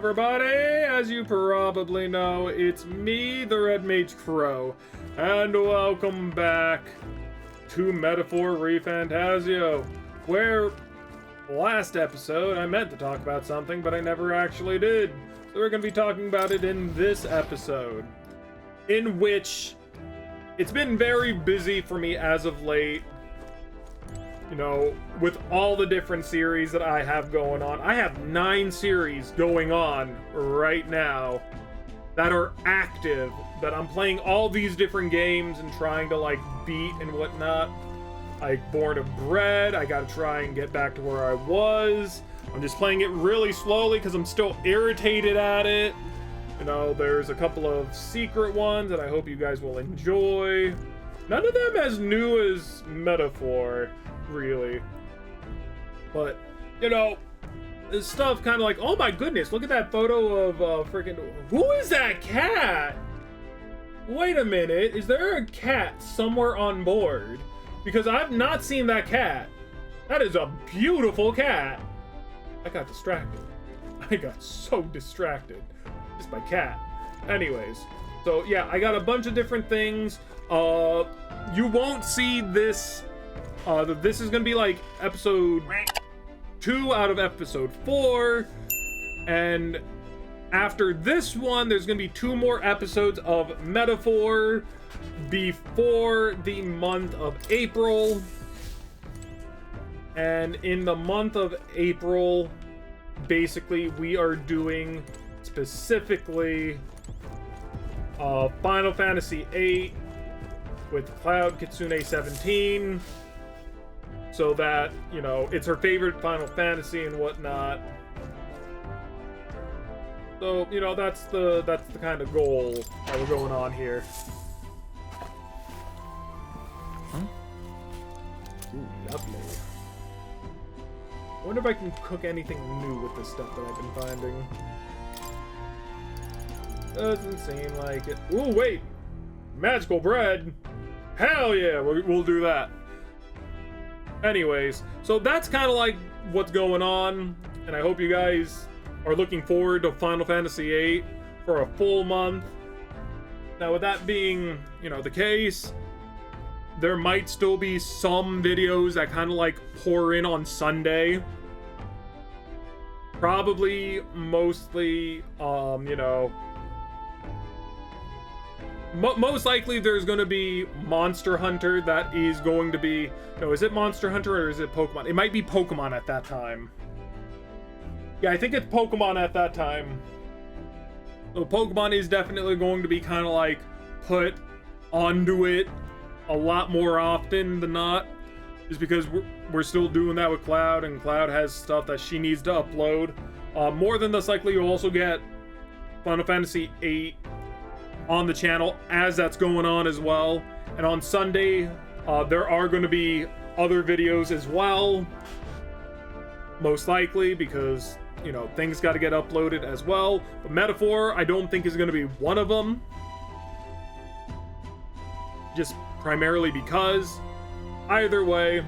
everybody? As you probably know, it's me, TheRedMageKro, and welcome back to Metaphor ReFantazio, where last episode I meant to talk about something, but I never actually did. So we're going to be talking about it in this episode, in which it's been very busy for me as of late. You know, with all the different series that I have going on. I have 9 series going on right now that are active, that I'm playing all these different games and trying to, like, beat and whatnot. Like, Born of Bread, I gotta try and get back to where I was. I'm just playing it really slowly because I'm still irritated at it. You know, there's a couple of secret ones that I hope you guys will enjoy. None of them as new as Metaphor, really. But, you know, this stuff kind of like, oh my goodness, look at that photo of freaking, who is that cat? Wait a minute, is there a cat somewhere on board? Because I've not seen that cat. That is a beautiful cat. I got distracted. I got so distracted. Just by cat. Anyways, so yeah, I got a bunch of different things. You won't see this. This is gonna be like episode 2 out of episode 4, and after this one, there's gonna be 2 more episodes of Metaphor before the month of April. And in the month of April, basically, we are doing specifically Final Fantasy VIII with Cloud Kitsune 17. So that, you know, it's her favorite Final Fantasy and whatnot. So, you know, that's the kind of goal that we're going on here. Huh? Ooh, lovely. I wonder if I can cook anything new with this stuff that I've been finding. Doesn't seem like it. Ooh, wait! Magical bread! Hell yeah, we'll do that. Anyways, so that's kind of like what's going on, and I hope you guys are looking forward to Final Fantasy VIII for a full month. Now, with that being, you know, the case, there might still be some videos that kind of like pour in on Sunday. Probably, mostly, you know, most likely there's going to be Monster Hunter that is going to be... No, is it Monster Hunter or is it Pokemon? It might be Pokemon at that time. Yeah, I think it's Pokemon at that time. So Pokemon is definitely going to be kind of like put onto it a lot more often than not. Just because we're still doing that with Cloud, and Cloud has stuff that she needs to upload. More than less likely you'll also get Final Fantasy VIII on the channel as that's going on as well. And on Sunday, there are going to be other videos as well, most likely, because, you know, things got to get uploaded as well. But Metaphor, I don't think is going to be one of them, just primarily because either way,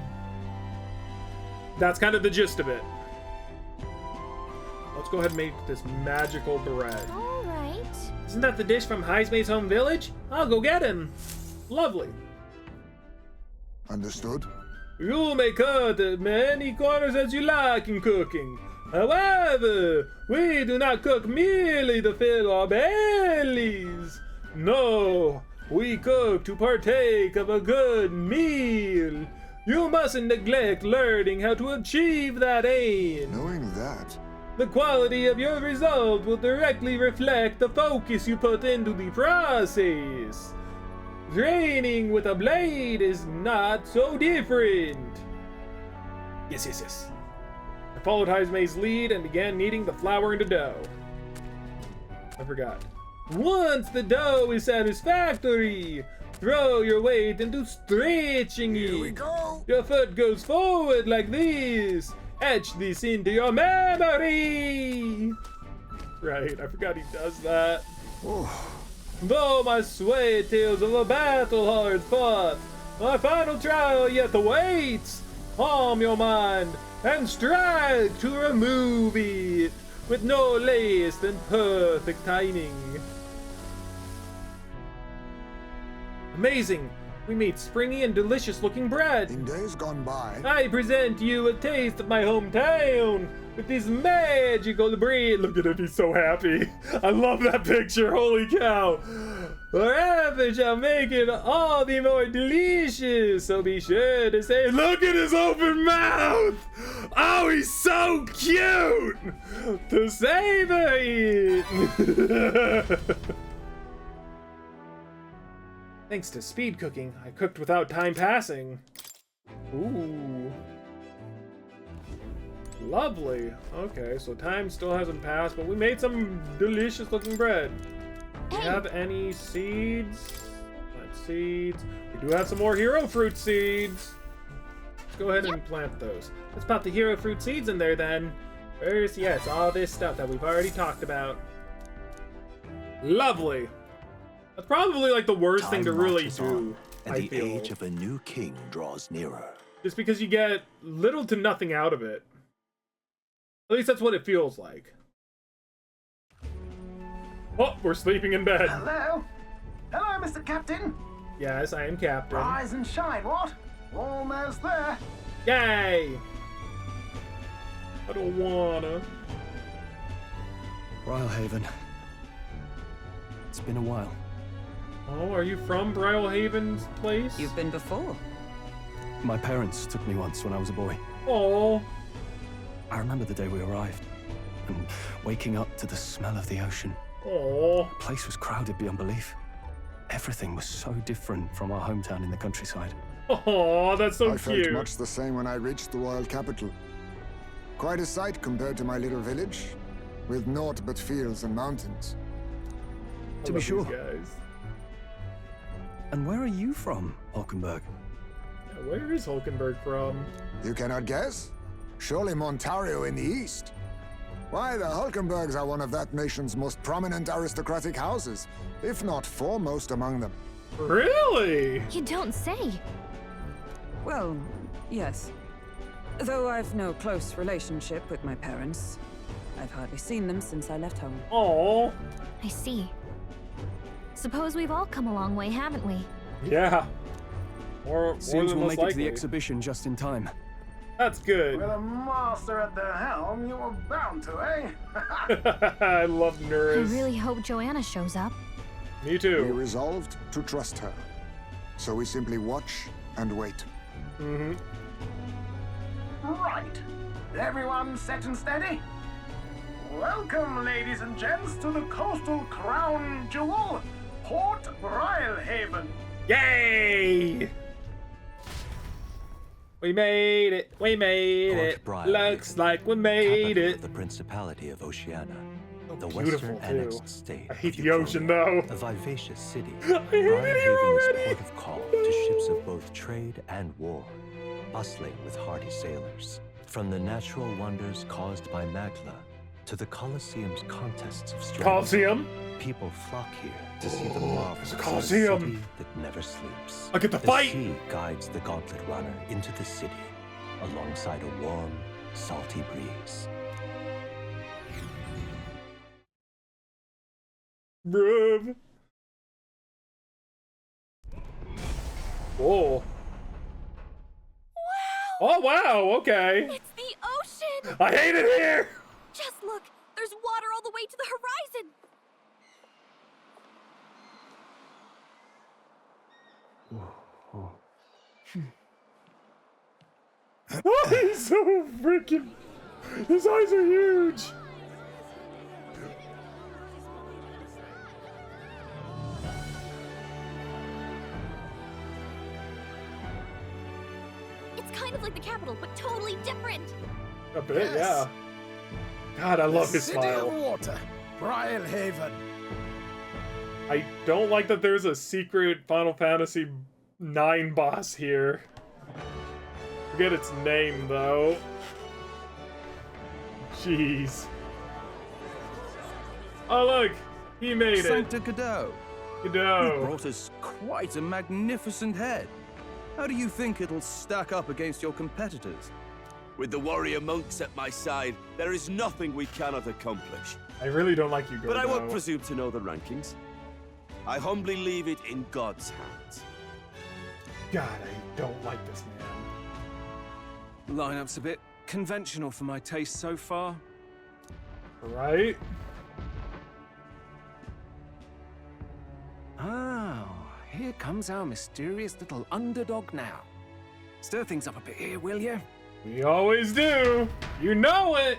that's kind of the gist of it. Let's go ahead and make this magical bread. All right. Isn't that the dish from Heiseme's home village? I'll go get him. Lovely. Understood. You may cut as many corners as you like in cooking. However, we do not cook merely to fill our bellies. No, we cook to partake of a good meal. You mustn't neglect learning how to achieve that aim. Knowing that, the quality of your result will directly reflect the focus you put into the process. Training with a blade is not so different. Yes. I followed Heiseme's lead and began kneading the flour into dough. I forgot. Once the dough is satisfactory, throw your weight into stretching it. here we go. Your foot goes forward like this. Etch this into your memory. Right, I forgot he does that. Oh, Though my sweat tells of a battle hard fought, my final trial yet awaits. Calm your mind and strive to remove it. with no less than perfect timing. Amazing! We made springy and delicious looking bread. In days gone by, I present you a taste of my hometown with this magical bread. Look at him, he's so happy. I love that picture, holy cow. Forever shall make it all the more delicious. So be sure to say, look at his open mouth. Oh, he's so cute. To savor it. Thanks to speed cooking, I cooked without time passing. Ooh. Lovely. Okay, so time still hasn't passed, but we made some delicious looking bread. Do we have any seeds? Plant seeds. We do have some more hero fruit seeds. Let's go ahead and plant those. Let's pop the hero fruit seeds in there then. First, yes, all this stuff that we've already talked about. Lovely. That's probably like the worst thing to really do, and I the feel. age of a new king draws nearer. Just because you get little to nothing out of it. At least that's what it feels like. Oh, we're sleeping in bed. Hello? Hello, Mr. Captain. Yes, I am captain. Rise and shine, what? Almost there. Yay! I don't wanna. Haven. It's been a while. Oh, are you from Brylehaven's place? You've been before. My parents took me once when I was a boy. Oh. I remember the day we arrived, and waking up to the smell of the ocean. Oh. The place was crowded beyond belief. Everything was so different from our hometown in the countryside. Oh, that's so I felt cute. much the same when I reached the royal capital. Quite a sight compared to my little village, with naught but fields and mountains. I To be love sure. these guys. And where are you from, Hulkenberg? Yeah, where is Hulkenberg from? You cannot guess? Surely Montario in the east. Why, the Hulkenbergs are one of that nation's most prominent aristocratic houses, if not foremost among them. Really? You don't say. Well, yes. Though I've no close relationship with my parents. I've hardly seen them since I left home. Oh. I see. Suppose we've all come a long way, haven't we? Yeah. More Seems than we'll most make it to the likely. exhibition just in time. That's good. With a master at the helm, you were bound to, eh? I love I Nurse. really hope Joanna shows up. Me We too. resolved to trust her. So we simply watch and wait. Mm-hmm. Right. Everyone set and steady? Welcome, ladies and gents, to the coastal crown jewel, Port Brylehaven. Yay! We made it. We made Port it. Brylehaven, Looks like we made capital it. of the Principality of Oceania, the beautiful, western too. annexed state. I hate of the ocean, Euphronia, though. A vivacious city, I hate it here Brylehaven is already. port of call to ships of both trade and war, bustling with hardy sailors. From the natural wonders caused by Magla to the Colosseum's contests of strength, Coliseum? people flock here to see the marvels there's a of a Colosseum. city that never sleeps. I get to The fight. sea guides the gauntlet runner into the city, alongside a warm, salty breeze. Bruv. Whoa. Oh, wow, okay. It's the ocean! I hate it here! Just look! There's water all the way to the horizon! Oh, he's so freaking... His eyes are huge! It's kind of like the capital, but totally different! A bit, yeah. God, I love his City smile. of Water, Brylehaven. I don't like that there's a secret Final Fantasy IX boss here. Forget its name, though. Jeez. Oh, look! He made it. Sancta Cadeau. You Cadeau. brought us quite a magnificent head. How do you think it'll stack up against your competitors? With the warrior monks at my side, there is nothing we cannot accomplish. I really don't like you, Gordo. But I won't presume to know the rankings. I humbly leave it in God's hands. God, I don't like this man. Lineup's a bit conventional for my taste so far. Right? Oh, here comes our mysterious little underdog now. Stir things up a bit here, will you? We always do. You know it.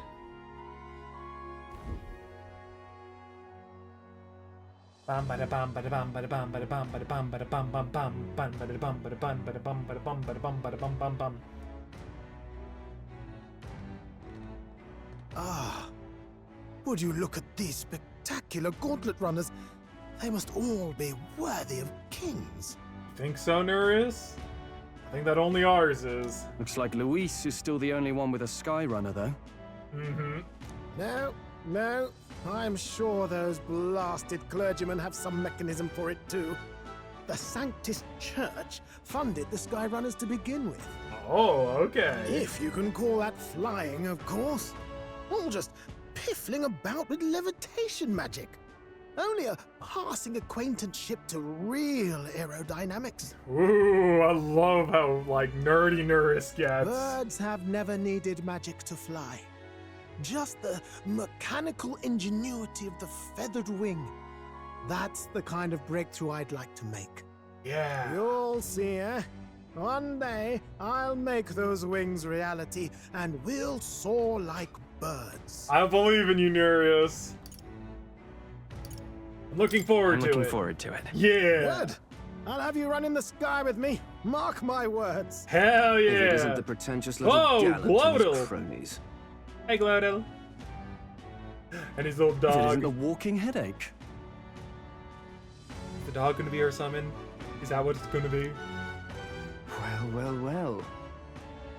Bam bada bam bada bam bada bam bada bam bada bam bada bam bam bam bam bada bam bada bam bada bam bada bam bada bam bada bam bam bam. Ah, would you look at these spectacular gauntlet runners? They must all be worthy of kings. Think so, Nereus? I think that only ours is. Looks like Luis is still the only one with a Sky Runner, though. Mm-hmm. No, I'm sure those blasted clergymen have some mechanism for it too. The Sanctus Church funded the Skyrunners to begin with. Oh, okay. If you can call that flying, of course. All just piffling about with levitation magic. Only a passing acquaintanceship to real aerodynamics. Ooh, I love how, like, nerdy Nereus gets. Birds have never needed magic to fly. Just the mechanical ingenuity of the feathered wing. That's the kind of breakthrough I'd like to make. Yeah. You'll see, eh? One day, I'll make those wings reality, and we'll soar like birds. I believe in you, Nereus. I'm looking forward to it. Looking forward to it. Yeah. Good. I'll have you run in the sky with me. Mark my words. Hell yeah. If it isn't the pretentious little Whoa, gallant and Glodal. his cronies. Hey, Glodal. And his little If it dog. isn't a walking headache. Is the dog gonna be our summon? Is that what it's gonna be? Well.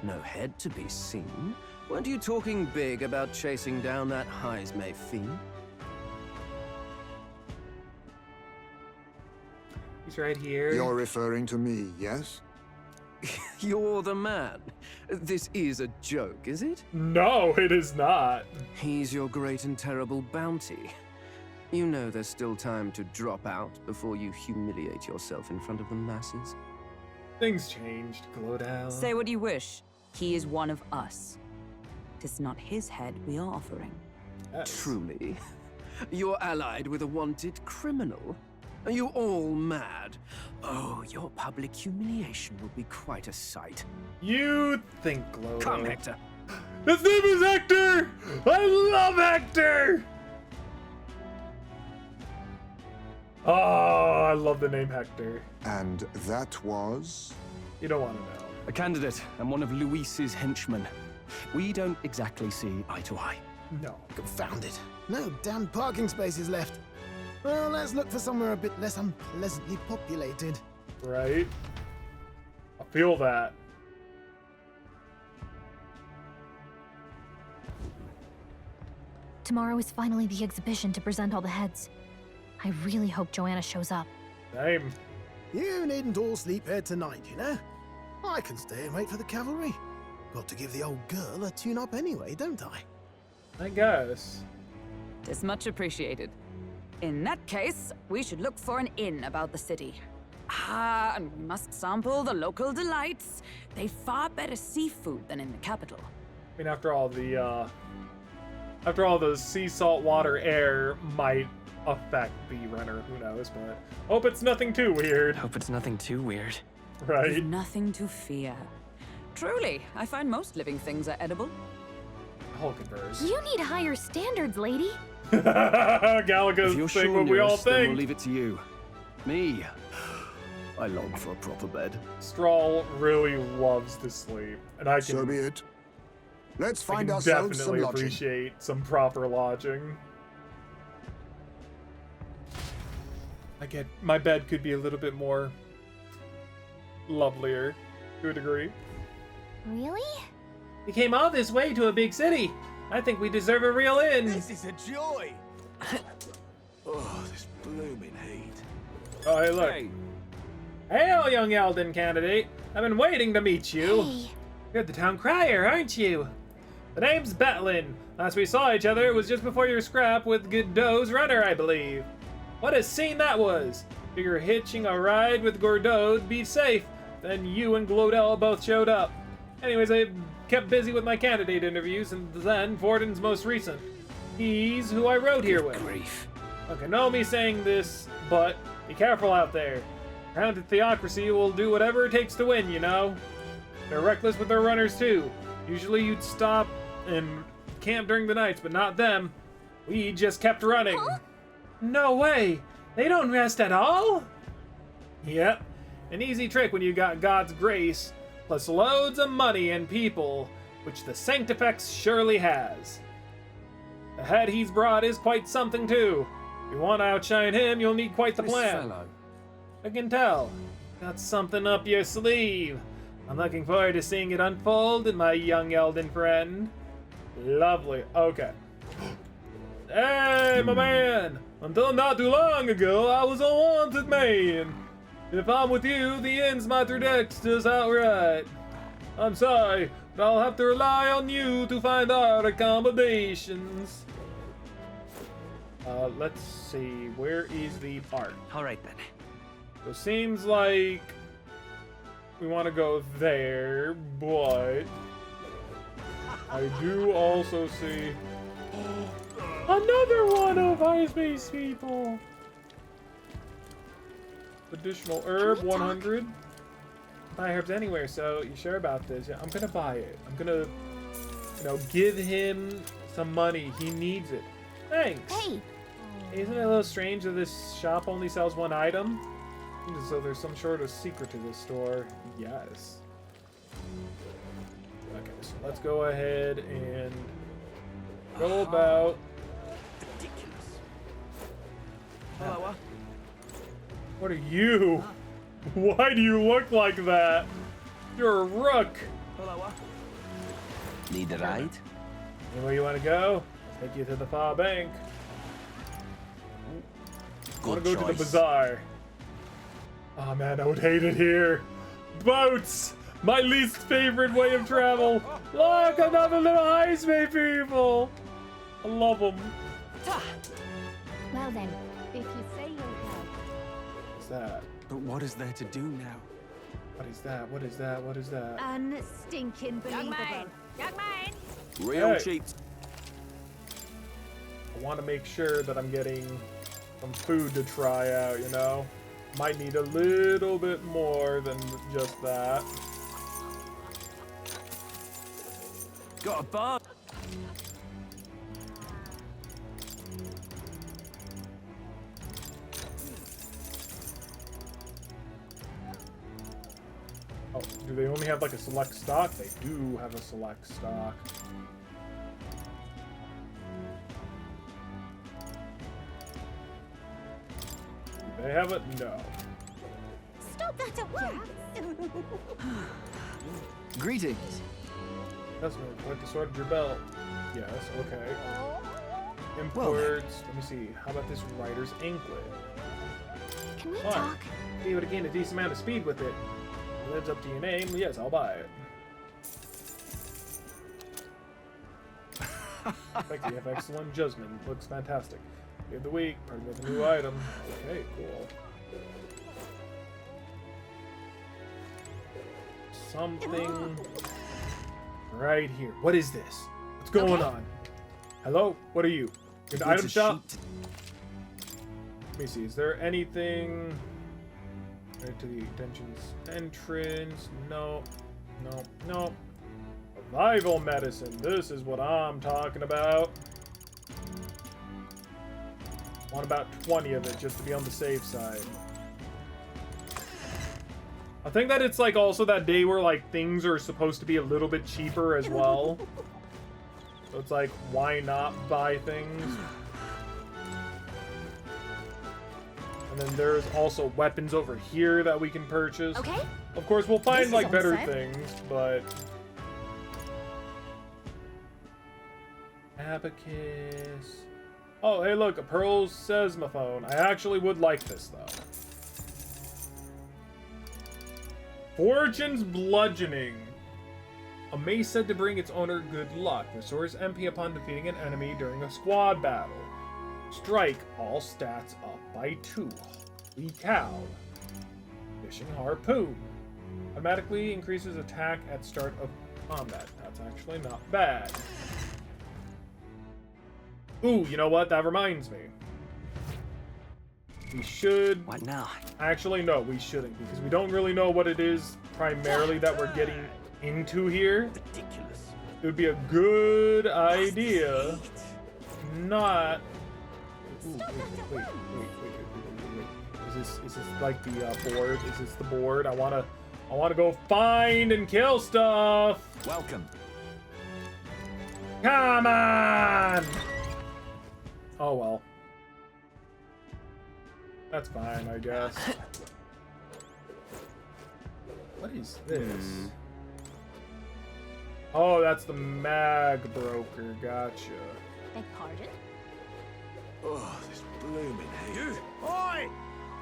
No head to be seen. Weren't you talking big about chasing down that Heismay fiend? He's right here. You're referring to me, yes? You're the man. This is a joke, is it? No, it is not. He's your great and terrible bounty. You know there's still time to drop out before you humiliate yourself in front of the masses. Things changed, Glodal. Say what you wish. He is one of us. 'Tis not his head we are offering. Yes. Truly? You're allied with a wanted criminal? Are you all mad? Oh, your public humiliation will be quite a sight. You think, Glodal. Come, Hector. His name is Hector! I love Hector! Oh, I love the name Hector. And that was? You don't want to know. A candidate and one of Luis's henchmen. We don't exactly see eye to eye. No. Confound it. No damn parking spaces left. Well, let's look for somewhere a bit less unpleasantly populated. Right? I feel that. Tomorrow is finally the exhibition to present all the heads. I really hope Joanna shows up. Same. You needn't all sleep here tonight, you know? I can stay and wait for the cavalry. Got to give the old girl a tune-up anyway, don't I? I guess. 'Tis much appreciated. In that case, we should look for an inn about the city. Ah, and we must sample the local delights. They've far better seafood than in the capital. I mean, after all, the sea salt water air might affect the runner. Who knows? But hope it's nothing too weird. Hope it's nothing too weird. Right? We've nothing to fear. Truly, I find most living things are edible. Hulkenverse. You need higher standards, lady. Gallica's If you're saying sure, what we all Nearest, then think. we'll leave it to you. Me, I long for a proper bed. Strahl really loves to sleep, and I can, So be it. Let's I find can ourselves some definitely lodging. appreciate some proper lodging. My bed could be a little bit more lovelier, to a degree. Really? We came all this way to a big city. I think we deserve a real inn. This is a joy! Oh, this blooming heat. Oh, hey, look. Hey, Hail, young Elden candidate. I've been waiting to meet you. Hey, You're the town crier, aren't you? The name's Betlin. Last we saw each other, it was just before your scrap with Godot's runner, I believe. What a scene that was! Figure hitching a ride with Godot'd be safe. Then you and Glodell both showed up. Anyways, I kept busy with my candidate interviews, and then Vorden's most recent. He's who I rode here with. Grief. Look, I know me saying this, but be careful out there. Around at Theocracy will do whatever it takes to win, you know? They're reckless with their runners, too. Usually you'd stop and camp during the nights, but not them. We just kept running. Huh? No way! They don't rest at all? Yep. An easy trick when you got God's grace, plus loads of money and people, which the Sanctifex surely has. The head he's brought is quite something, too. If you want to outshine him, you'll need quite the This plan. fellow. I can tell. Got something up your sleeve. I'm looking forward to seeing it unfold, my young Elden friend. Lovely. Okay. Hey, my man! Until not too long ago, I was a wanted man. If I'm with you, the ends might reject us outright. I'm sorry, but I'll have to rely on you to find our accommodations. Let's see. Where is the park? All right then. So it seems like we want to go there, but I do also see another one of Ice Base people. Additional herb, 100. Buy herbs anywhere, so you sure about this? Yeah, I'm gonna buy it. I'm gonna, give him some money. He needs it. Thanks. Hey, Isn't it a little strange that this shop only sells one item? So there's some sort of secret to this store. Yes. Okay, so let's go ahead and go about. Ridiculous. Hello. What are you? Why do you look like that? You're a rook. Hello. Need a ride? Anywhere you want to go? I'll take you to the far bank. I want to go to the bazaar. Oh man, I would hate it here. Boats! My least favorite way of travel. Look, another little ice bay people. I love them. well then, if you say you'll help. What's that? But what is there to do now? What is that? What is that? What is that? Unstinking believable. Real Hey. cheap. I want to make sure that I'm getting some food to try out, you know? Might need a little bit more than just that. Got a bar. Oh, do they only have like a select stock? They do have a select stock. Do they have it? No. Stop that at once! Greetings. Customer, collect the sword at your belt. Yes, okay. Imports. Let me see. How about this Rider's Anklet? Can we Fine. talk? Be able to gain a decent amount of speed with it. It lives up to your name. Yes, I'll buy it. Thank you. You have excellent judgment. Looks fantastic. Day of the week. Party with a new item. Okay, cool. Something right here. What is this? What's going on? Hello? What are you? You're the item shop? Let me see. Is there anything right to the attention's entrance? No. No. No. Revival medicine. This is what I'm talking about. Want about 20 of it just to be on the safe side. I think that it's like also that day where like things are supposed to be a little bit cheaper as well. So it's like, why not buy things? And then there's also weapons over here that we can purchase. Okay. Of course, we'll find This like is better all set. things, but abacus. Oh, hey, look, a Pearl's Sesmophone. I actually would like this though. Fortune's Bludgeoning. A mace said to bring its owner good luck. Restores MP upon defeating an enemy during a squad battle. Strike all stats up by 2. Holy cow. Fishing harpoon. Automatically increases attack at start of combat. That's actually not bad. Ooh, you know what? That reminds me. We should... What now? Actually, no, we shouldn't, because we don't really know what it is primarily that we're getting into here. Ridiculous. It would be a good idea not... Ooh, wait. Is this like the board? Is this the board? I wanna go find and kill stuff. Welcome. Come on! Oh well. That's fine, I guess. What is this? Oh, that's the mag broker. Gotcha. Beg pardon? Oh, this blooming heat. Oi!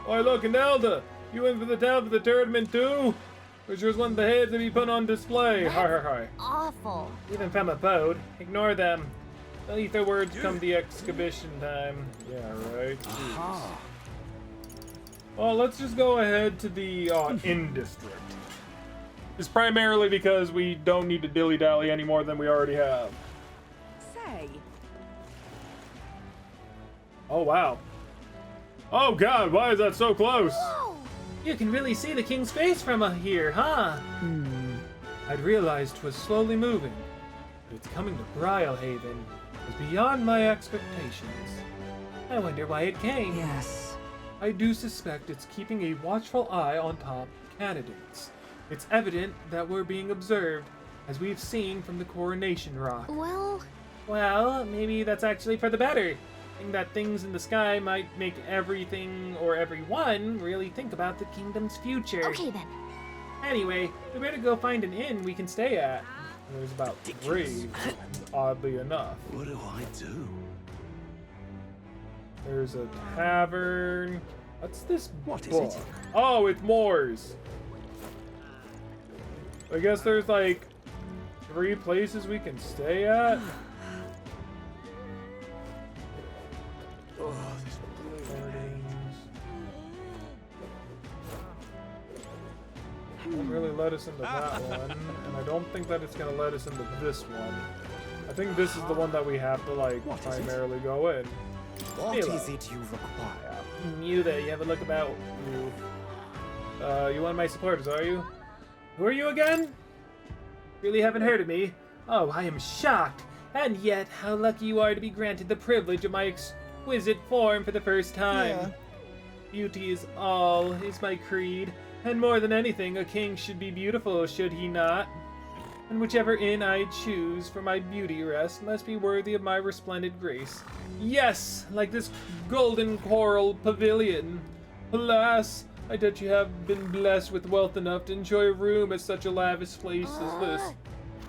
Oi, look, Nelda! You in for the town for the tournament too? Or just want the heads to be put on display? Har har har. Awful. Even from a boat. Ignore them. They'll eat their words come the exhibition time. Yeah, right. Aha. Well, let's just go ahead to the Inn District. It's primarily because we don't need to dilly-dally any more than we already have. Say, Oh, wow. Oh, God, why is that so close? Whoa! You can really see the king's face from here, huh? I'd realized 'twas slowly moving, but its coming to Brylehaven was beyond my expectations. I wonder why it came. yes. I do suspect it's keeping a watchful eye on top candidates. It's evident that we're being observed, as we've seen from the coronation rock. Well, maybe that's actually for the better. That things in the sky might make everything or everyone really think about the kingdom's future. Okay then. Anyway, we better go find an inn we can stay at. There's about 3, oddly enough. What do I do? There's a tavern. What's this What is book? it? Oh, it's Moore's. I guess there's like 3 places we can stay at. Oh, this blooming Won't really let us into that one, and I don't think that it's gonna let us into this one. I think this is the one that we have to like primarily go in. What Milo. is it you require? You there, you have a look about you. You one of my supporters, are you? Who are you again? Really haven't heard of me? Oh, I am shocked. And yet, how lucky you are to be granted the privilege of my exquisite form for the first time. Yeah. Beauty is my creed. And more than anything, a king should be beautiful, should he not? And whichever inn I choose for my beauty rest must be worthy of my resplendent grace. Yes, like this golden coral pavilion. Alas, I doubt you have been blessed with wealth enough to enjoy a room at such a lavish place as this.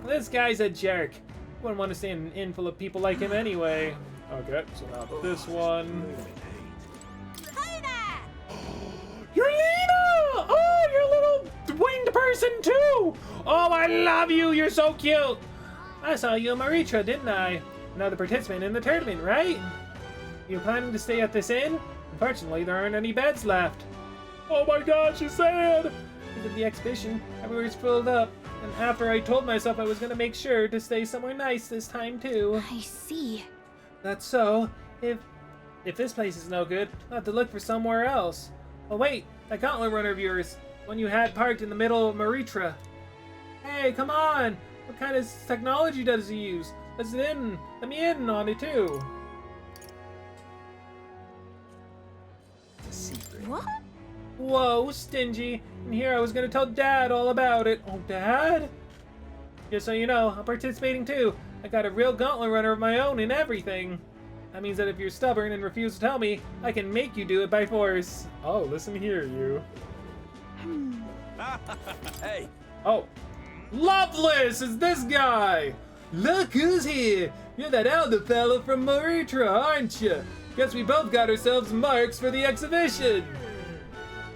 This guy's a jerk. Wouldn't want to stay in an inn full of people like him anyway. Okay, so now this one. Hi there! You're Lena! Oh, you're a little winged person too! Oh, I love you! You're so cute! I saw you in Maritra, didn't I? Another participant in the tournament, right? You planning to stay at this inn? Unfortunately, there aren't any beds left. Oh my god, she's sad! Because of the exhibition, everywhere's filled up. And after I told myself I was gonna make sure to stay somewhere nice this time too. I see. That's so. If this place is no good, I'll have to look for somewhere else. Oh wait, that gauntlet runner of yours, one you had parked in the middle of Maritra. Hey, come on! What kind of technology does he use? Let me in on it too. It's a secret. What? Whoa, stingy. And here I was gonna tell Dad all about it. Oh, Dad? Just so you know, I'm participating too. I got a real gauntlet runner of my own and everything. That means that if you're stubborn and refuse to tell me, I can make you do it by force. Oh, listen here, you. Hey! Oh. Loveless is this guy! Look who's here! You're that elder fellow from Maritra, aren't you? Guess we both got ourselves marks for the exhibition!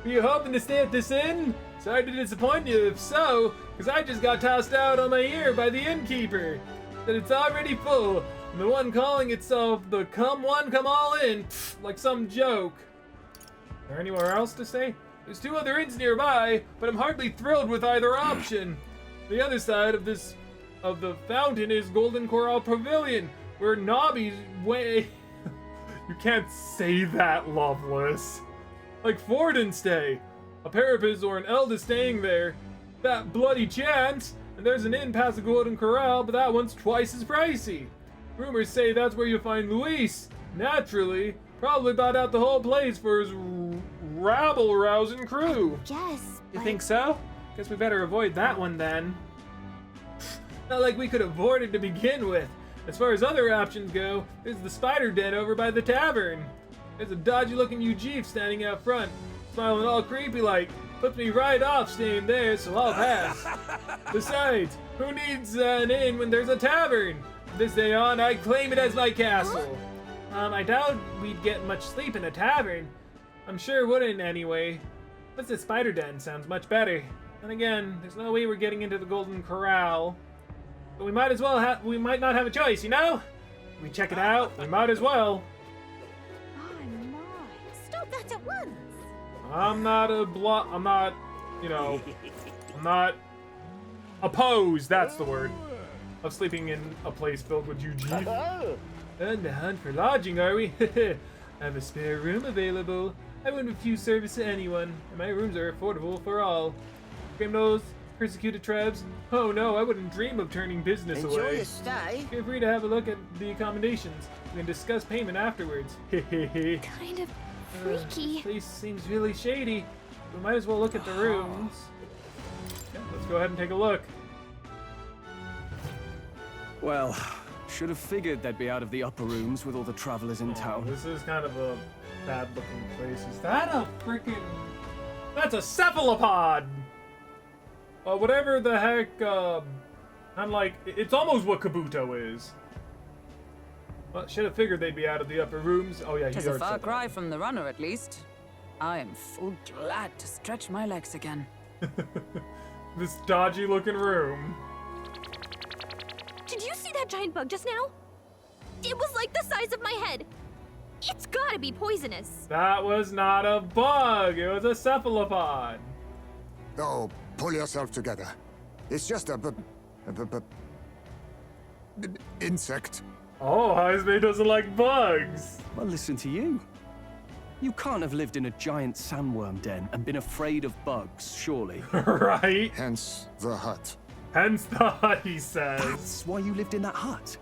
Were you hoping to stay at this inn? Sorry to disappoint you if so, because I just got tossed out on my ear by the innkeeper. That it's already full, and the one calling itself the come one, come all in, like some joke. Is there anywhere else to stay? There's 2 other inns nearby, but I'm hardly thrilled with either option. The other side of the fountain is Golden Coral Pavilion, where Nobby's way... You can't say that, Loveless. Like Forden stay. A Parapis or an Elda staying there. That bloody chance! And there's an inn past the Golden Corral, but that one's twice as pricey. Rumors say that's where you'll find Luis. Naturally, probably bought out the whole place for his rabble-rousing crew. Yes. You think so? Guess we better avoid that one then. Not like we could avoid it to begin with. As far as other options go, there's the spider den over by the tavern. There's a dodgy-looking Ujif standing out front, smiling all creepy-like. Puts me right off staying there, so I'll pass. Besides, who needs an inn when there's a tavern? From this day on, I'd claim it as my castle. I doubt we'd get much sleep in a tavern. I'm sure wouldn't anyway. But the spider den sounds much better. And again, there's no way we're getting into the Golden Corral. But we might as well we might not have a choice, you know? If we check it out, we might as well. Oh my. Stop that at once. I'm not, you know, I'm not opposed, that's the word, of sleeping in a place filled with UG. On the hunt for lodging, are we? I have a spare room available. I wouldn't refuse service to anyone, and my rooms are affordable for all. Criminals, persecuted tribes. Oh no, I wouldn't dream of turning business away. Enjoy your stay. Feel free to have a look at the accommodations. We can discuss payment afterwards. Hehehe. Kind of freaky. This place seems really shady. We might as well look at the rooms. Yeah, let's go ahead and take a look. Well, should have figured they'd be out of the upper rooms with all the travelers in town. This is kind of a bad-looking place. Is that a freaking... That's a cephalopod! Whatever the heck, I'm like... It's almost what Kabuto is. Well, should have figured they'd be out of the upper rooms. Oh yeah, Tis a far cry from the runner, at least. I am full glad to stretch my legs again. This dodgy-looking room. Did you see that giant bug just now? It was like the size of my head. It's gotta be poisonous. That was not a bug. It was a cephalopod. Oh, pull yourself together. It's just a insect. Oh, Heisman doesn't like bugs. Well, listen to you. You can't have lived in a giant sandworm den and been afraid of bugs, surely. Right? Hence the hut. Hence the hut, he says. That's why you lived in that hut.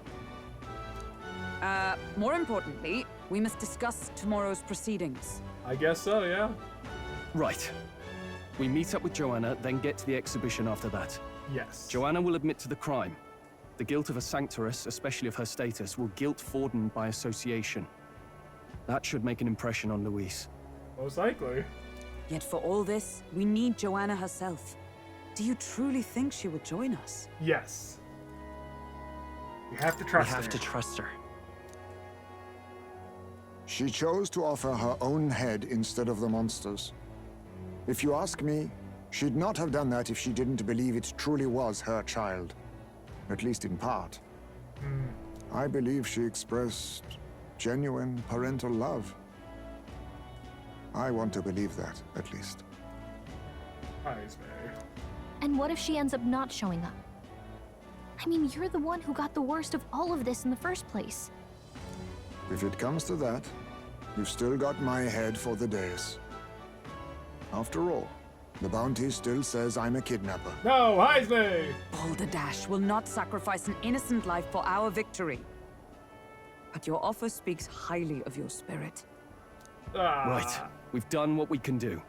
More importantly, we must discuss tomorrow's proceedings. I guess so, yeah. Right. We meet up with Joanna, then get to the exhibition after that. Yes. Joanna will admit to the crime. The guilt of a sanctoress, especially of her status, will guilt Forden by association. That should make an impression on Luis. Most likely. Yet for all this, we need Joanna herself. Do you truly think she will join us? Yes. You have to trust her. We have to trust her. She chose to offer her own head instead of the monster's. If you ask me, she'd not have done that if she didn't believe it truly was her child. At least in part. I believe she expressed genuine parental love. I want to believe that, at least. Heisman. And what if she ends up not showing up? I mean, you're the one who got the worst of all of this in the first place. If it comes to that, you've still got my head for the days. After all, the bounty still says I'm a kidnapper. No, Heisman! Balderdash will not sacrifice an innocent life for our victory. But your offer speaks highly of your spirit. Right. We've done what we can do.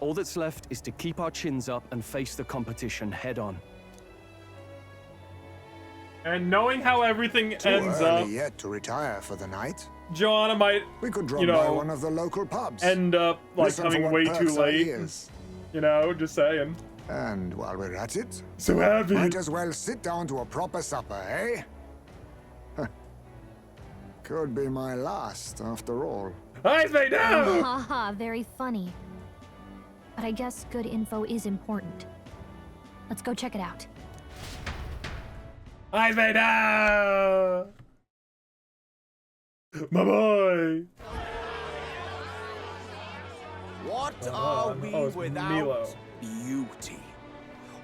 All that's left is to keep our chins up and face the competition head on. And knowing how everything Too ends early up, yet to retire for the night. Joanna might, We could drop you by know, one of the local pubs. end up like Listen for coming what way perks too our late. ears. You know, just saying. And while we're at it, So happy. might as well sit down to a proper supper, eh? Could be my last, after all. Heisman, no! Haha, very funny. But I guess good info is important. Let's go check it out. Hi, Vader! My boy! What are we it's without Milo. beauty?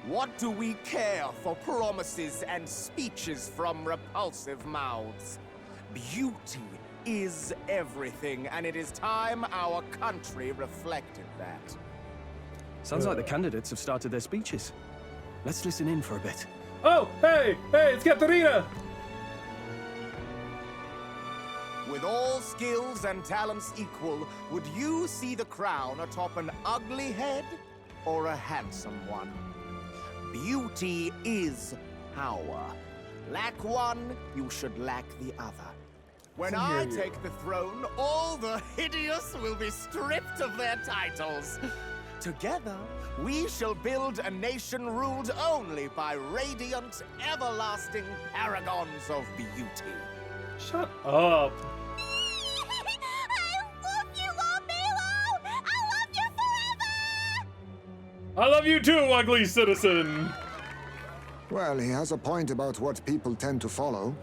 What do we care for promises and speeches from repulsive mouths? Beauty is everything, and it is time our country reflected that. Sounds like the candidates have started their speeches. Let's listen in for a bit. Oh, hey, it's Katarina! With all skills and talents equal, would you see the crown atop an ugly head or a handsome one? Beauty is power. Lack one, you should lack the other. When I take the throne, all the hideous will be stripped of their titles. Together, we shall build a nation ruled only by radiant, everlasting paragons of beauty. Shut up. I love you too, ugly citizen! Well, he has a point about what people tend to follow.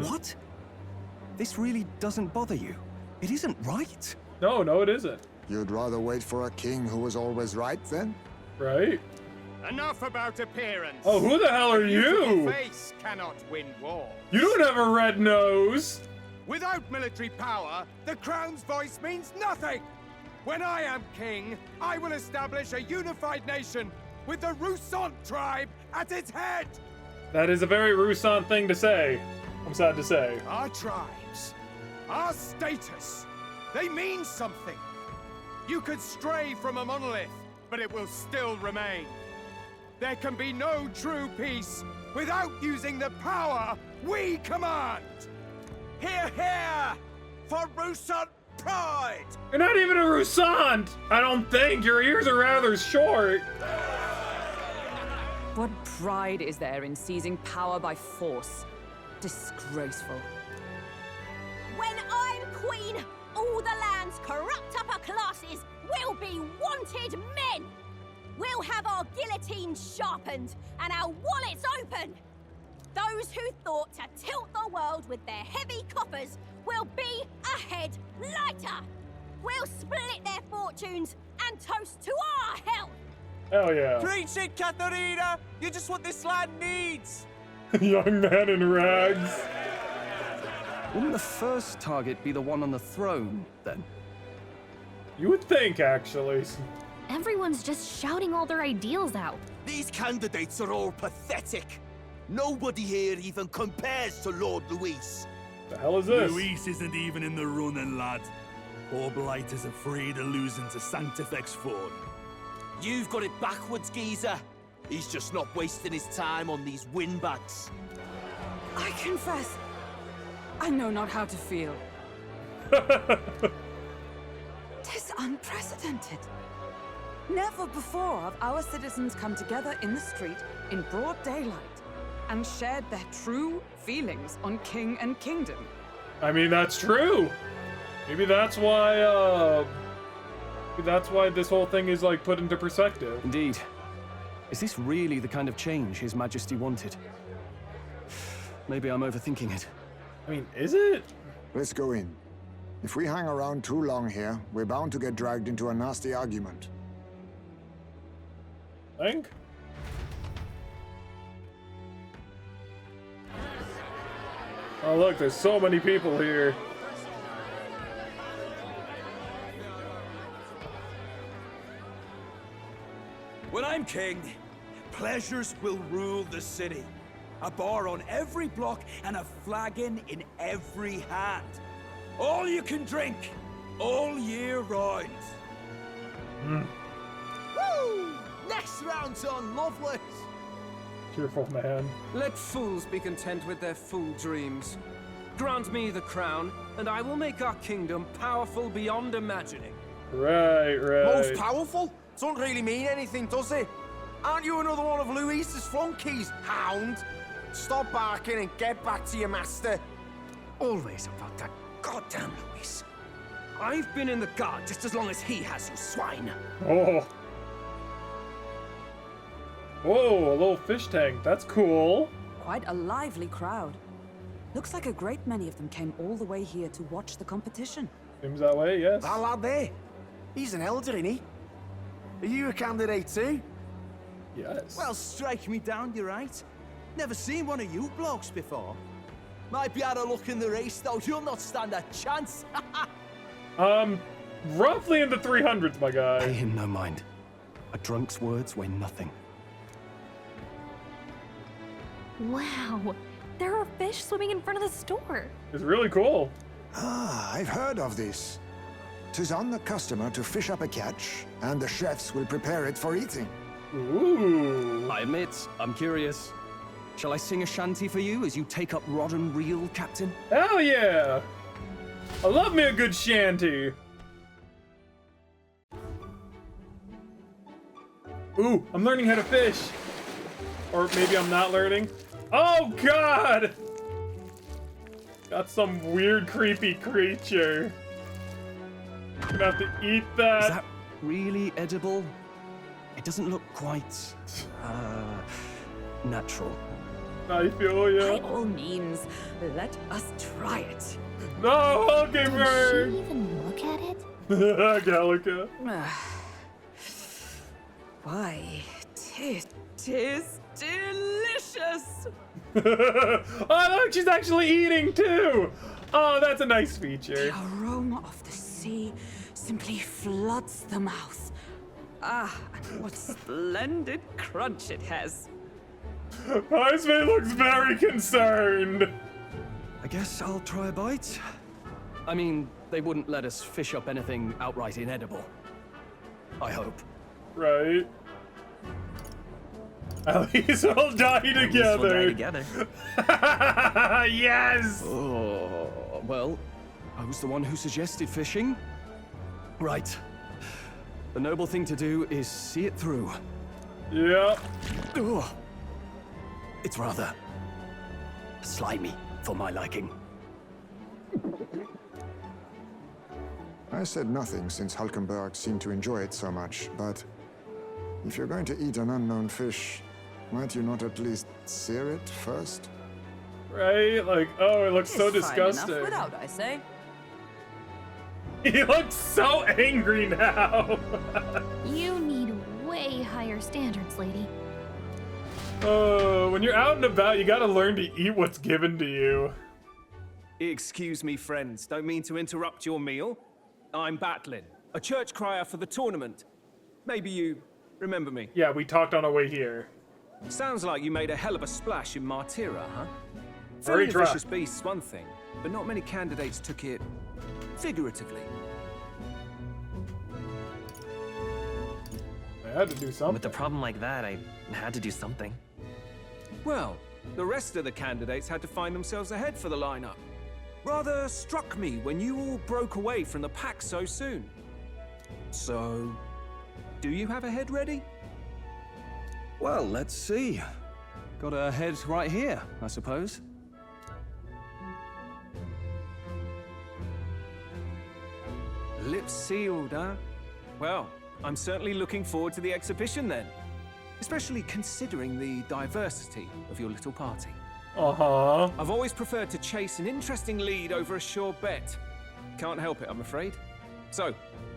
What? This really doesn't bother you? It isn't right. No, it isn't. You'd rather wait for a king who was always right, then? Right? Enough about appearance. Oh, who the hell are you? Face cannot win war. You don't have a red nose! Without military power, the crown's voice means nothing. When I am king, I will establish a unified nation with the Rousant tribe at its head. That is a very Rousant thing to say. I'm sad to say. Our tribes, our status, they mean something. You could stray from a monolith, but it will still remain. There can be no true peace without using the power we command. Hear, hear, for Rousant pride! You're not even a Rousant! I don't think. Your ears are rather short. What pride is there in seizing power by force? Disgraceful. When I'm queen, all the land's corrupt upper classes will be wanted men. We'll have our guillotines sharpened and our wallets open. Those who thought to tilt the world with their heavy coppers will be a head lighter. We'll split their fortunes and toast to our health. Hell yeah. Preach it, Katharina! You're just what this land needs! Young man in rags. Wouldn't the first target be the one on the throne, then? You would think, actually. Everyone's just shouting all their ideals out. These candidates are all pathetic. Nobody here even compares to Lord Luis. The hell is this? Luis isn't even in the running, lad. Poor Blight is afraid of losing to Sanctifex 4. You've got it backwards, geezer. He's just not wasting his time on these windbags. I confess, I know not how to feel. 'Tis unprecedented. Never before have our citizens come together in the street in broad daylight and shared their true feelings on king and kingdom. I mean, that's true. Maybe that's why, this whole thing is, like, put into perspective. Indeed. Is this really the kind of change His Majesty wanted? Maybe I'm overthinking it. I mean, is it? Let's go in. If we hang around too long here, we're bound to get dragged into a nasty argument. Think? Oh, look, there's so many people here. When I'm king, pleasures will rule the city. A bar on every block and a flagon in every hand. All you can drink, all year round. Woo! Next round's on, lovely. Cheerful man. Let fools be content with their fool dreams. Grant me the crown, and I will make our kingdom powerful beyond imagining. Right. Most powerful? Doesn't really mean anything, does it? Aren't you another one of Luis's flunkies, hound? Stop barking and get back to your master. Always about that goddamn Luis. I've been in the guard just as long as he has, you swine. Oh. Oh, a little fish tank. That's cool. Quite a lively crowd. Looks like a great many of them came all the way here to watch the competition. Seems that way, yes. That lad there, he's an elder, isn't he? Are you a candidate too? Yes. Well, strike me down, you're right. Never seen one of you blokes before. Might be out of luck in the race, though. You'll not stand a chance. Roughly in the 300s, my guy. Pay him no mind. A drunk's words weigh nothing. Wow, there are fish swimming in front of the store. It's really cool. Ah, I've heard of this. 'Tis on the customer to fish up a catch, and the chefs will prepare it for eating. Ooh. I admit, I'm curious. Shall I sing a shanty for you as you take up rod and reel, Captain? Hell yeah! I love me a good shanty. Ooh, I'm learning how to fish. Or maybe I'm not learning. Oh god! Got some weird creepy creature. I'm gonna have to eat that. Is that really edible? It doesn't look quite, natural. I feel By ya. all means, let us try it. No, okay, Did bird. she even look at it? Gallica. Why, it is delicious. Oh, look, she's actually eating too. Oh, that's a nice feature. The aroma of the sea simply floods the mouth. Ah, and what splendid crunch it has. Heisman looks very concerned. I guess I'll try a bite. I mean, they wouldn't let us fish up anything outright inedible. I hope. Right. At least we'll die together. Yes! Oh, well, I was the one who suggested fishing. Right. The noble thing to do is see it through. Yep. Ugh. It's rather slimy for my liking. I said nothing since Hulkenberg seemed to enjoy it so much, but if you're going to eat an unknown fish, might you not at least sear it first? Right? Like, oh, it looks so It's fine enough disgusting. without, I say. He looks so angry now. You need way higher standards, lady. Oh, when you're out and about, you gotta learn to eat what's given to you. Excuse me, friends. Don't mean to interrupt your meal. I'm Batlin, a church crier for the tournament. Maybe you remember me. Yeah, we talked on our way here. Sounds like you made a hell of a splash in Martira, huh? Very Feeding a dry. vicious beast's one thing, but not many candidates took it figuratively. I had to do something. With a problem like that, I had to do something. Well, the rest of the candidates had to find themselves ahead for the lineup. Rather struck me when you all broke away from the pack so soon. So, do you have a head ready? Well, let's see. Got a head right here, I suppose. Lips sealed, huh? Well, I'm certainly looking forward to the exhibition then. Especially considering the diversity of your little party. Uh-huh. I've always preferred to chase an interesting lead over a sure bet. Can't help it, I'm afraid. So,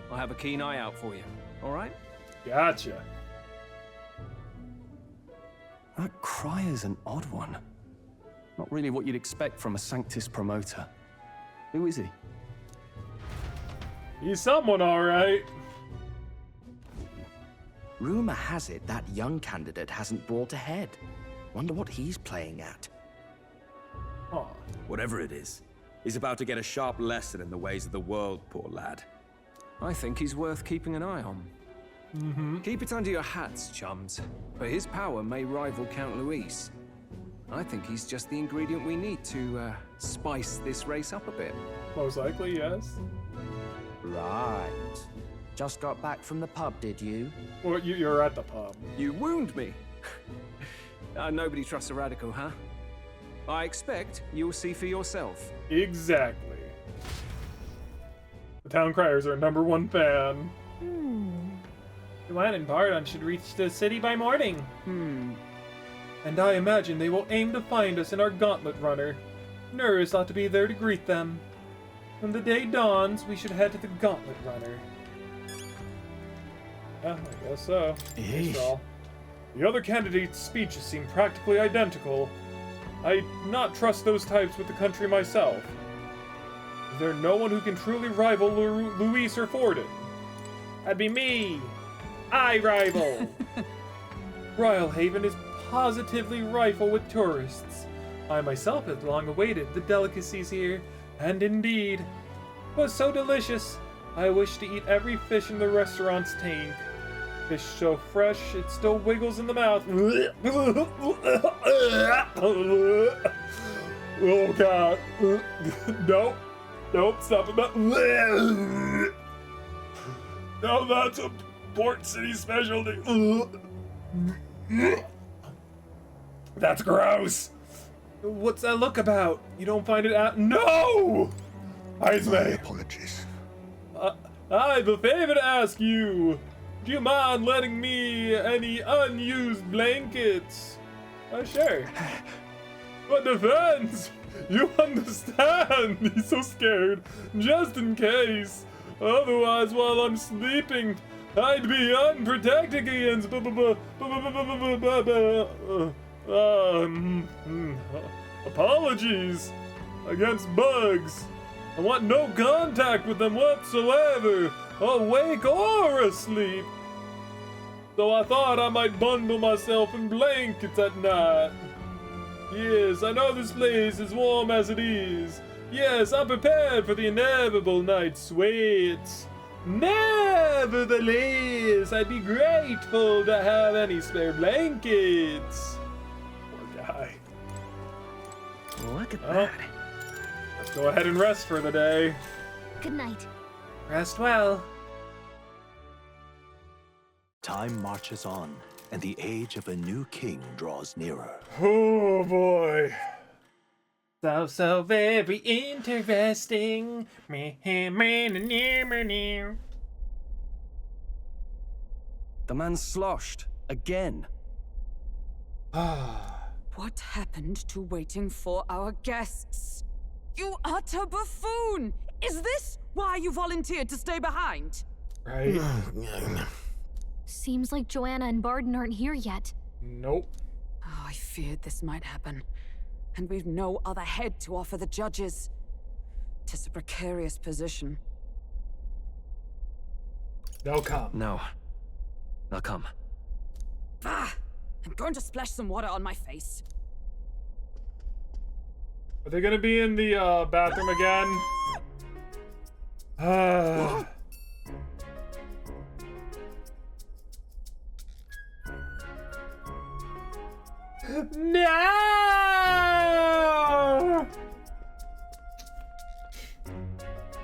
I'll have a keen eye out for you, all right? Gotcha. That crier's an odd one. Not really what you'd expect from a Sanctus promoter. Who is he? He's someone, all right. Rumor has it that young candidate hasn't brought a head. Wonder what he's playing at. Huh. Whatever it is, he's about to get a sharp lesson in the ways of the world, poor lad. I think he's worth keeping an eye on. Mm-hmm. Keep it under your hats, chums, for his power may rival Count Luis. I think he's just the ingredient we need to spice this race up a bit. Most likely, yes. Right. Just got back from the pub, did you? Well, you're at the pub. You wound me. Nobody trusts a radical, huh? I expect you'll see for yourself. Exactly. The town criers are #1 fan. Joanna and Bardon should reach the city by morning. And I imagine they will aim to find us in our gauntlet runner. Nurse ought to be there to greet them. When the day dawns, we should head to the gauntlet runner. Yeah, I guess so. Thanks, all. The other candidates' speeches seem practically identical. I not trust those types with the country myself. Is there no one who can truly rival Luis or Forden? That'd be me! I rival! Rhylehaven is positively rife with tourists. I myself have long awaited the delicacies here, and indeed, it was so delicious. I wish to eat every fish in the restaurant's tank. Fish so fresh, it still wiggles in the mouth. Oh god. Nope. Nope, stop it. No, that's a Port City specialty. That's gross. What's that look about? You don't find it out? No! Eyes My apologies. I have a favor to ask you. Do you mind lending me any unused blankets? Oh, sure. But defense! You understand! He's so scared. Just in case. Otherwise, while I'm sleeping, I'd be unprotected against apologies against bugs. I want no contact with them whatsoever, awake or asleep. So I thought I might bundle myself in blankets at night. Yes, I know this place is warm as it is. Yes, I'm prepared for the inevitable night sweats. Nevertheless, I'd be grateful to have any spare blankets. Poor guy. Look at that. Let's go ahead and rest for the day. Good night. Rest well. Time marches on, and the age of a new king draws nearer. Oh boy. So very interesting. The man's sloshed again. What happened to waiting for our guests? You utter buffoon! Is this why you volunteered to stay behind? Right. Seems like Joanna and Bardon aren't here yet. Nope. Oh, I feared this might happen. And we've no other head to offer the judges. 'Tis a precarious position. They'll come. No. They'll come. Ah! I'm going to splash some water on my face. Are they gonna be in the bathroom again? No!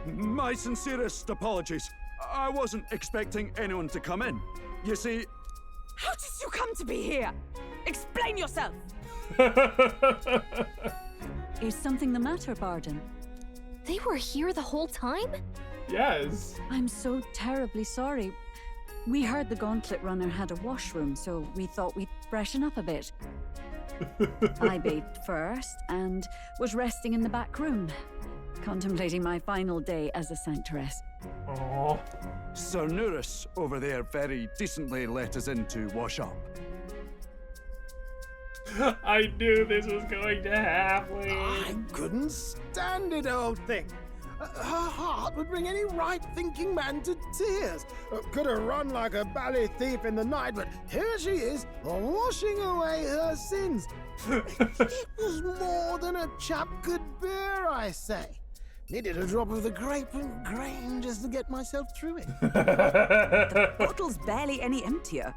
My sincerest apologies. I wasn't expecting anyone to come in. You see... How did you come to be here? Explain yourself! Is something the matter, Bardon? They were here the whole time? Yes. I'm so terribly sorry. We heard the Gauntlet Runner had a washroom, so we thought we'd freshen up a bit. I bathed first and was resting in the back room, contemplating my final day as a sanctress. Aww. Sir Nuris over there very decently let us in to wash up. I knew this was going to happen. I couldn't stand it, old thing. Her heart would bring any right-thinking man to tears. Could have run like a bally thief in the night, but here she is, washing away her sins. It was more than a chap could bear, I say. Needed a drop of the grape and grain just to get myself through it. The bottle's barely any emptier.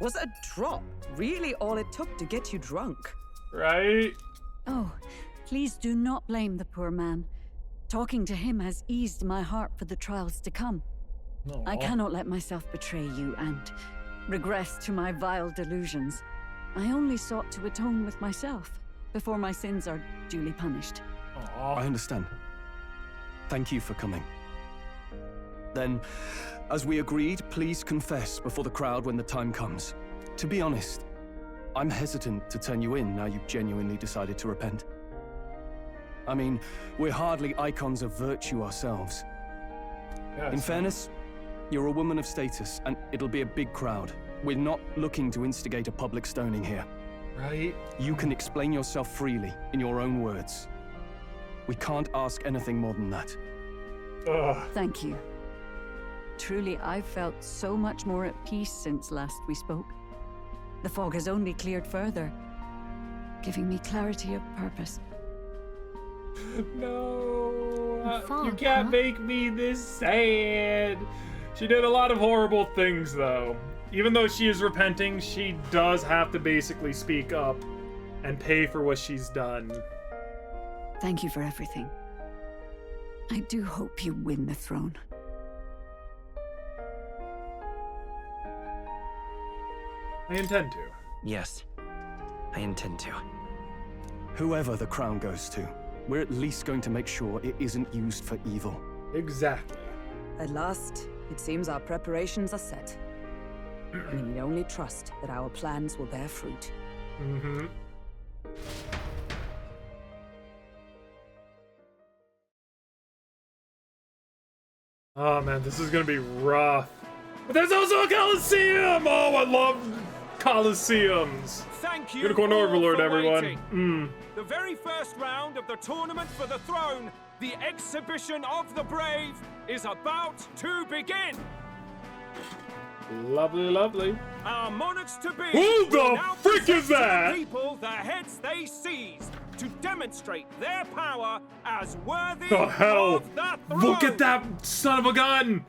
Was a drop really all it took to get you drunk? Right? Oh, please do not blame the poor man. Talking to him has eased my heart for the trials to come. Aww. I cannot let myself betray you and regress to my vile delusions. I only sought to atone with myself before my sins are duly punished. I understand. Thank you for coming. Then, As we agreed, please confess before the crowd when the time comes. To be honest, I'm hesitant to turn you in now you've genuinely decided to repent. I mean, we're hardly icons of virtue ourselves. Yes. In fairness, you're a woman of status, and it'll be a big crowd. We're not looking to instigate a public stoning here. Right? You can explain yourself freely, in your own words. We can't ask anything more than that. Ugh. Thank you. Truly, I've felt so much more at peace since last we spoke. The fog has only cleared further, giving me clarity of purpose. No, fog, you can't huh? make me this sad. She did a lot of horrible things, though. Even though she is repenting, she does have to basically speak up and pay for what she's done. Thank you for everything. I do hope you win the throne. I intend to. Yes, I intend to. Whoever the crown goes to, we're at least going to make sure it isn't used for evil. Exactly. At last, it seems our preparations are set. We need only trust that our plans will bear fruit. Mm-hmm. Oh man, this is gonna be rough. But there's also a Coliseum! Oh, I love Coliseums. Thank you Unicorn all Overlord, for everyone. waiting. The very first round of the tournament for the throne, the exhibition of the brave, is about to begin. Lovely, lovely. Our monarchs to be. Who the will now frick present is that? To the people the heads they seized to demonstrate their power as worthy The hell? of the throne. Look at that son of a gun!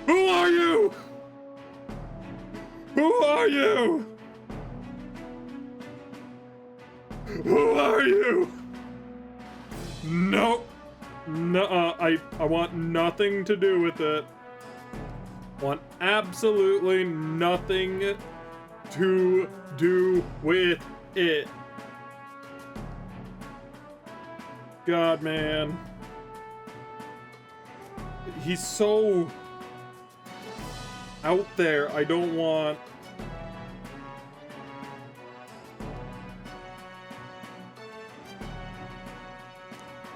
Who are you? Who are you? Who are you? No. Nuh-uh. I want nothing to do with it. Want absolutely nothing to do with it. God, man. He's so out there. I don't want...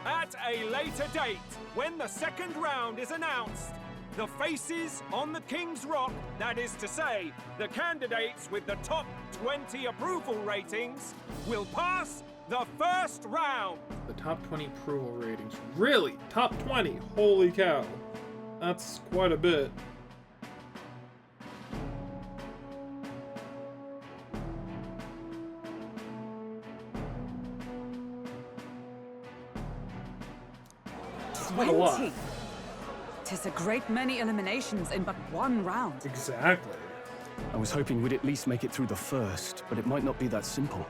At a later date, when the second round is announced, the faces on the King's Rock, that is to say, the candidates with the top 20 approval ratings, will pass the first round. The top 20 approval ratings. Really? Top 20? Holy cow. That's quite a bit. Not a lot. 'Tis a great many eliminations in but one round. Exactly. I was hoping we'd at least make it through the first, but it might not be that simple.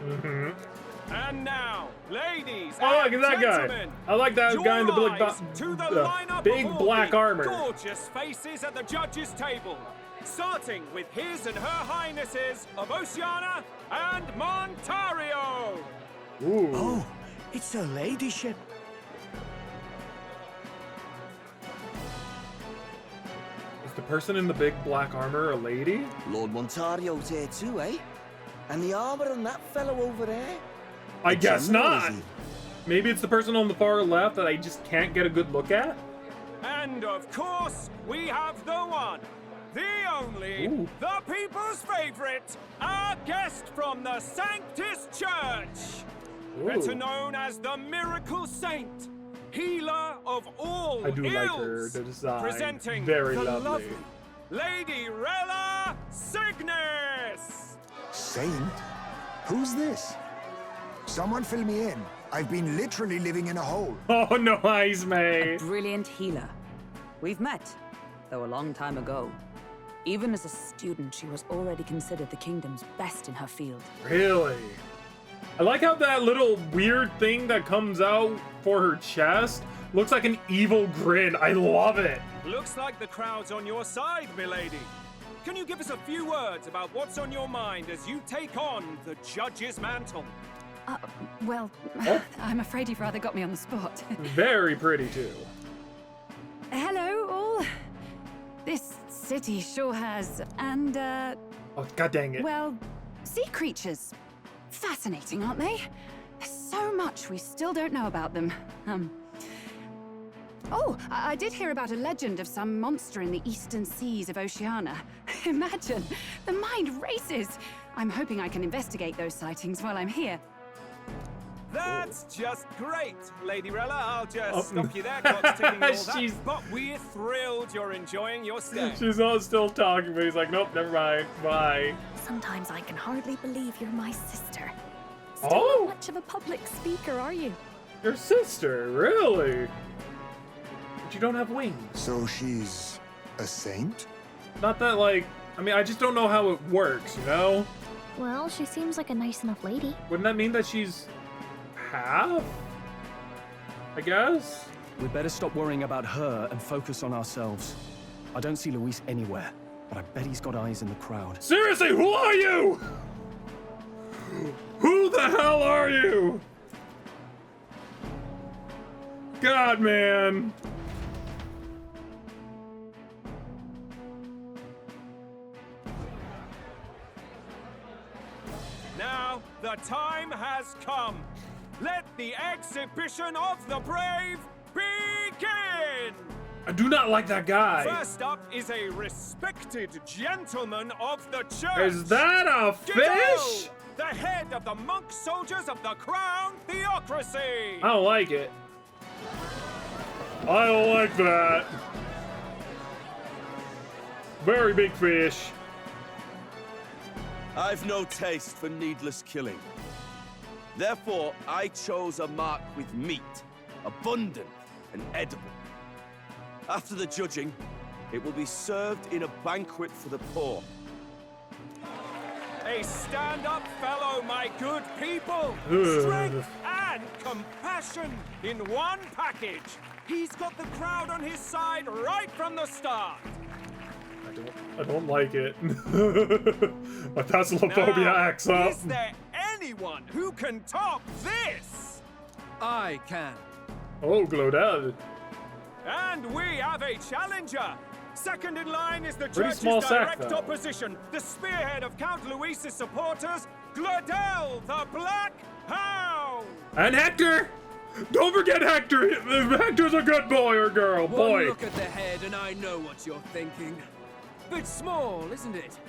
Mm-hmm. And now, ladies Oh, look and at that guy. gentlemen, I like that guy in the your eyes to the lineup big of all black the armor. Gorgeous faces at the judges' table, starting with His and Her Highnesses of Oceania and Montario. Ooh. Oh, it's her ladyship. Is the person in the big black armor a lady? Lord Montario's here too, eh? And the armor on that fellow over there? I A guess general, not. is he? Maybe it's the person on the far left that I just can't get a good look at. And of course, we have the one, the only, Ooh. the people's favorite, our guest from the Sanctus Church, better Ooh. known as the Miracle Saint, healer of all I do like ills, her design. presenting Very the lovely. Lady Rella Cygnus. Saint? Who's this? Someone fill me in. I've been literally living in a hole. Oh, no eyes, A May. brilliant healer. We've met, though a long time ago. Even as a student, she was already considered the kingdom's best in her field. Really? I like how that little weird thing that comes out for her chest looks like an evil grin. I love it. Looks like the crowd's on your side, milady. Can you give us a few words about what's on your mind as you take on the judge's mantle? Well, Oh. I'm afraid you've rather got me on the spot. Very pretty, too. Hello, city sure has. And, Oh, god dang it. well, sea creatures. Fascinating, aren't they? There's so much we still don't know about them. Oh, I did hear about a legend of some monster in the eastern seas of Oceania. Imagine, the mind races. I'm hoping I can investigate those sightings while I'm here. That's just great, Lady Rella. I'll just stop you there. Clock's ticking and all She's- that. But we're thrilled you're enjoying your stay. She's all still talking, but he's like, nope, never mind. Bye. Sometimes I can hardly believe you're my sister. Still Oh. not much of a public speaker, are you? Your sister, really? But you don't have wings. So she's a saint? Not that, like, I mean, I just don't know how it works, you know? Well, she seems like a nice enough lady. Wouldn't that mean that she's half? I guess? We better stop worrying about her and focus on ourselves. I don't see Luis anywhere, but I bet he's got eyes in the crowd. Seriously, who are you? Who the hell are you? God, man. Now, the time has come. Let the exhibition of the brave begin! I do not like that guy. First up is a respected gentleman of the church. Is that a fish? The head of the monk soldiers of the crown theocracy. I don't like it. I don't like that. Very big fish. I've no taste for needless killing. Therefore, I chose a mark with meat, abundant and edible. After the judging, it will be served in a banquet for the poor. A stand-up fellow, my good people. Strength and compassion in one package. He's got the crowd on his side right from the start. I don't like it. My Thessalophonia acts up. Is there anyone who can top this? I can. Oh, Glodell. And we have a challenger. Second in line is the Pretty church's small sack, direct though. opposition, the spearhead of Count Luis's supporters, Glodell the Black Hound. And Hector! Don't forget Hector! Hector's a good boy or girl. One Boy. look at the head and I know what you're thinking. Bit small, isn't it?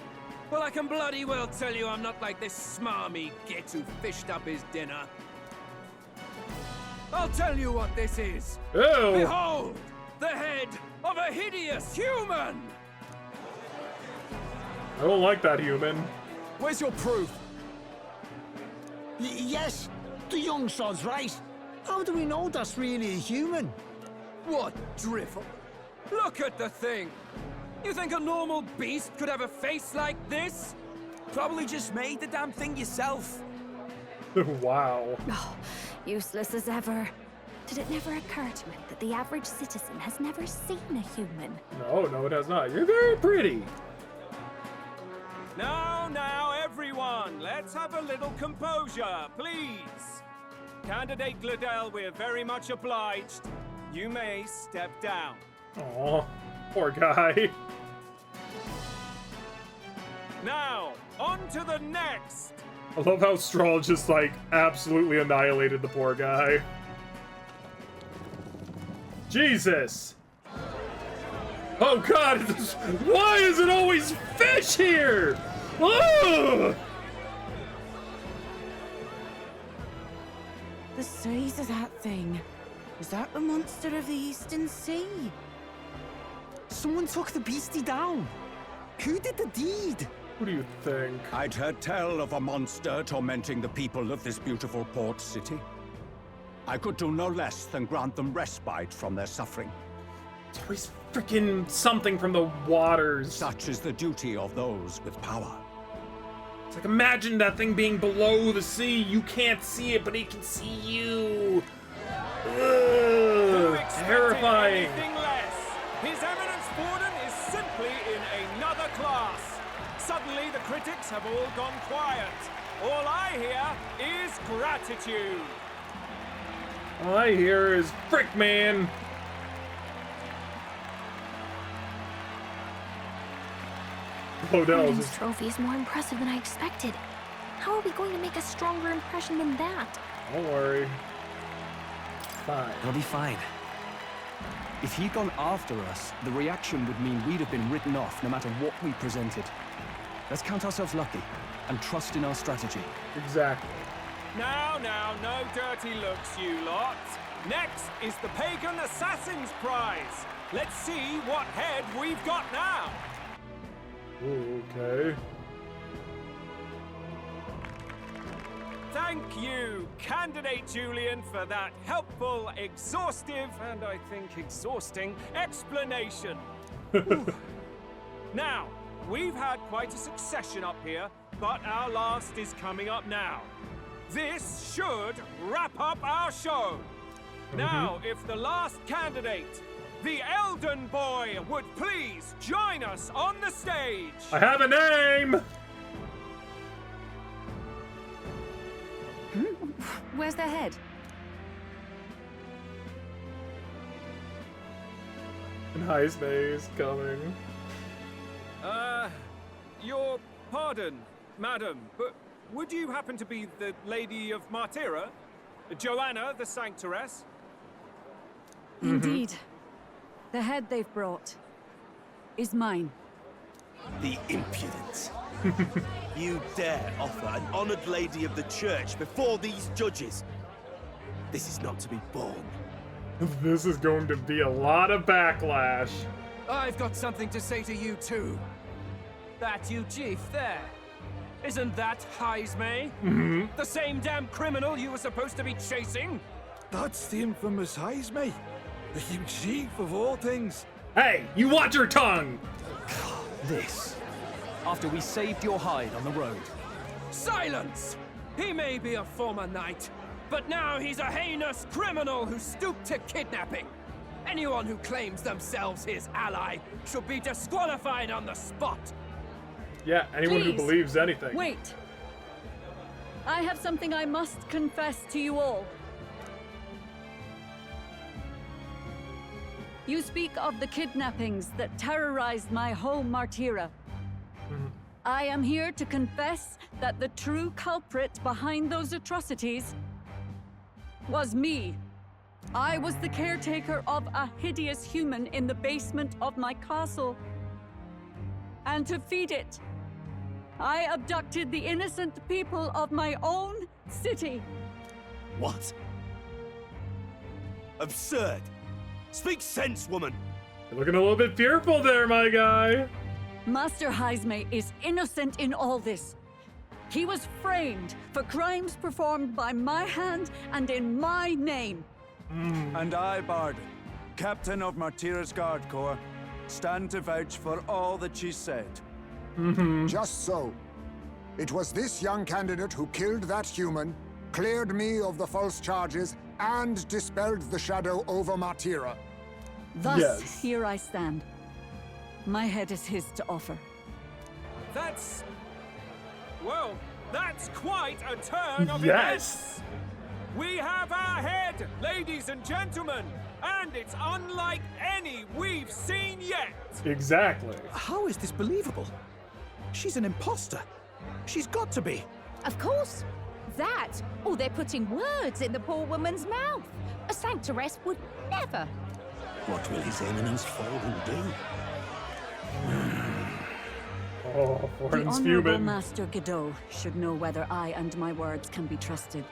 Well, I can bloody well tell you I'm not like this smarmy git who fished up his dinner. I'll tell you what this is. Ew. Behold, the head of a hideous human! I don't like that human. Where's your proof? Yes, the young sod's right. How do we know that's really a human? What drivel? Look at the thing! You think a normal beast could have a face like this? Probably just made the damn thing yourself. Wow. Oh, useless as ever. Did it never occur to him that the average citizen has never seen a human? No, it has not. You're very pretty. Now, everyone, let's have a little composure, please. Candidate Glodell, we're very much obliged. You may step down. Aw, poor guy. Now, on to the next. I love how Strahl just, like, absolutely annihilated the poor guy. Jesus! Oh god, why is it always fish here? Ugh! The size of that thing. Is that the monster of the Eastern Sea? Someone took the beastie down. Who did the deed? What do you think? I'd heard tell of a monster tormenting the people of this beautiful port city. I could do no less than grant them respite from their suffering. It's always freaking something from the waters. Such is the duty of those with power. It's like, imagine that thing being below the sea. You can't see it, but it can see you. Ugh, terrifying. Anything less? His Eminence Borden is simply in another class. Suddenly, the critics have all gone quiet. All I hear is gratitude. All I hear is frick, man. Podell's Odin's just... trophy is more impressive than I expected. How are we going to make a stronger impression than that? Don't worry. Fine. It'll be fine. If he'd gone after us, the reaction would mean we'd have been written off no matter what we presented. Let's count ourselves lucky and trust in our strategy. Exactly. Now, no dirty looks, you lot. Next is the Pagan Assassin's Prize. Let's see what head we've got now. Okay. Thank you, Candidate Julian, for that helpful, exhaustive, and I think exhausting explanation. Now, we've had quite a succession up here, but our last is coming up now. This should wrap up our show. Now, if the last candidate, the Elden Boy, would please join us on the stage. I have a name! Where's the head? And Heisme is coming. Your pardon, madam, but would you happen to be the Lady of Martyra? Joanna the Sanctoress? Indeed. The head they've brought is mine. The impudence. You dare offer an honored lady of the church before these judges? This is not to be borne. This is going to be a lot of backlash. I've got something to say to you too. That you chief there. Isn't that Heisme? Mm-hmm. The same damn criminal you were supposed to be chasing? That's the infamous Heisme. The huge chief of all things. Hey, you watch your tongue! This. After we saved your hide on the road. Silence! He may be a former knight, but now he's a heinous criminal who stooped to kidnapping. Anyone who claims themselves his ally should be disqualified on the spot. Yeah, anyone Please, who believes anything. Wait. I have something I must confess to you all. You speak of the kidnappings that terrorized my home, Martyra. I am here to confess that the true culprit behind those atrocities was me. I was the caretaker of a hideous human in the basement of my castle. And to feed it, I abducted the innocent people of my own city. What? Absurd. Speak sense, woman. You're looking a little bit fearful there, my guy. Master Heisme is innocent in all this. He was framed for crimes performed by my hand and in my name. And I, Barden, captain of Martyra's Guard Corps, stand to vouch for all that she said. Just so. It was this young candidate who killed that human, cleared me of the false charges, and dispelled the shadow over Martyra. Thus, here I stand. My head is his to offer. That's... well, that's quite a turn of Yes. events. We have our head, ladies and gentlemen, and it's unlike any we've seen yet. Exactly. How is this believable? She's an imposter. She's got to be. Of course. That, or they're putting words in the poor woman's mouth. A sanctoress would never. What will His Eminence Fallen do? Oh, The Warren's Honorable fuming. Master Godot should know whether I and my words can be trusted.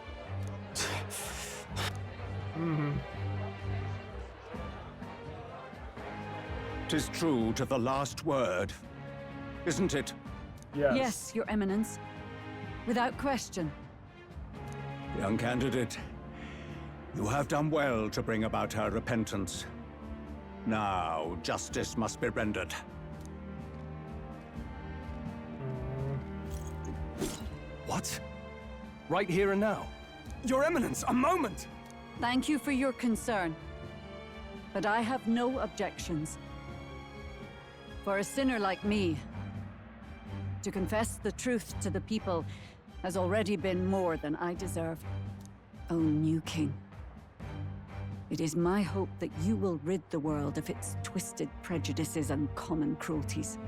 Tis true to the last word, isn't it? Yes. Yes, Your Eminence. Without question. Young candidate, you have done well to bring about her repentance. Now, justice must be rendered. What? Right here and now? Your Eminence, a moment! Thank you for your concern. But I have no objections. For a sinner like me, to confess the truth to the people has already been more than I deserve. O new king, it is my hope that you will rid the world of its twisted prejudices and common cruelties.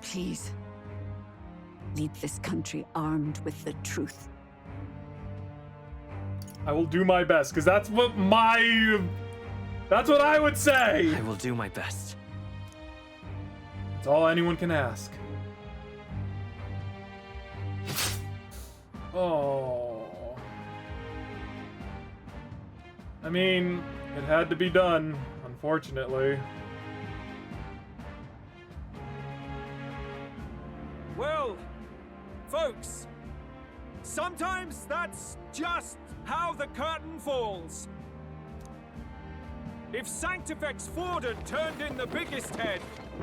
Please, lead this country armed with the truth. I will do my best, because that's what I would say! I will do my best. That's all anyone can ask. Oh. I mean, it had to be done, unfortunately. Well, folks, sometimes that's just how the curtain falls. If Sanctifex Forden turned in the biggest head,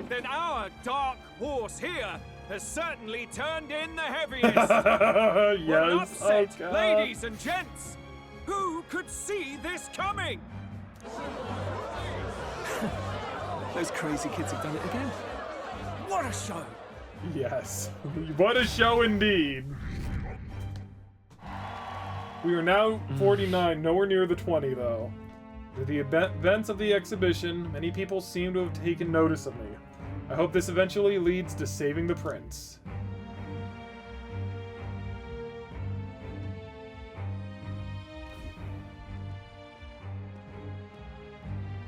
then our dark horse here has certainly turned in the heaviest. What an Yes, upset, oh God. ladies and gents! Who could see this coming? Those crazy kids have done it again. What a show! Yes. What a show indeed. We are now 49, nowhere near the 20 though. With the events of the exhibition, many people seem to have taken notice of me. I hope this eventually leads to saving the prince.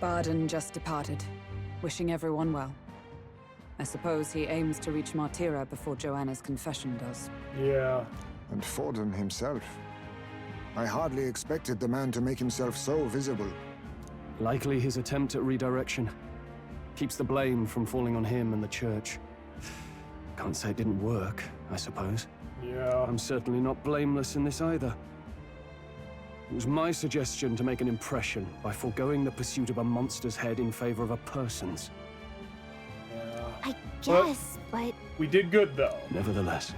Barden just departed, wishing everyone well. I suppose he aims to reach Martira before Joanna's confession does. Yeah. And Forden himself. I hardly expected the man to make himself so visible. Likely his attempt at redirection. Keeps the blame from falling on him and the church. Can't say it didn't work, I suppose. Yeah. I'm certainly not blameless in this either. It was my suggestion to make an impression by foregoing the pursuit of a monster's head in favor of a person's. I guess, but... We did good, though. Nevertheless,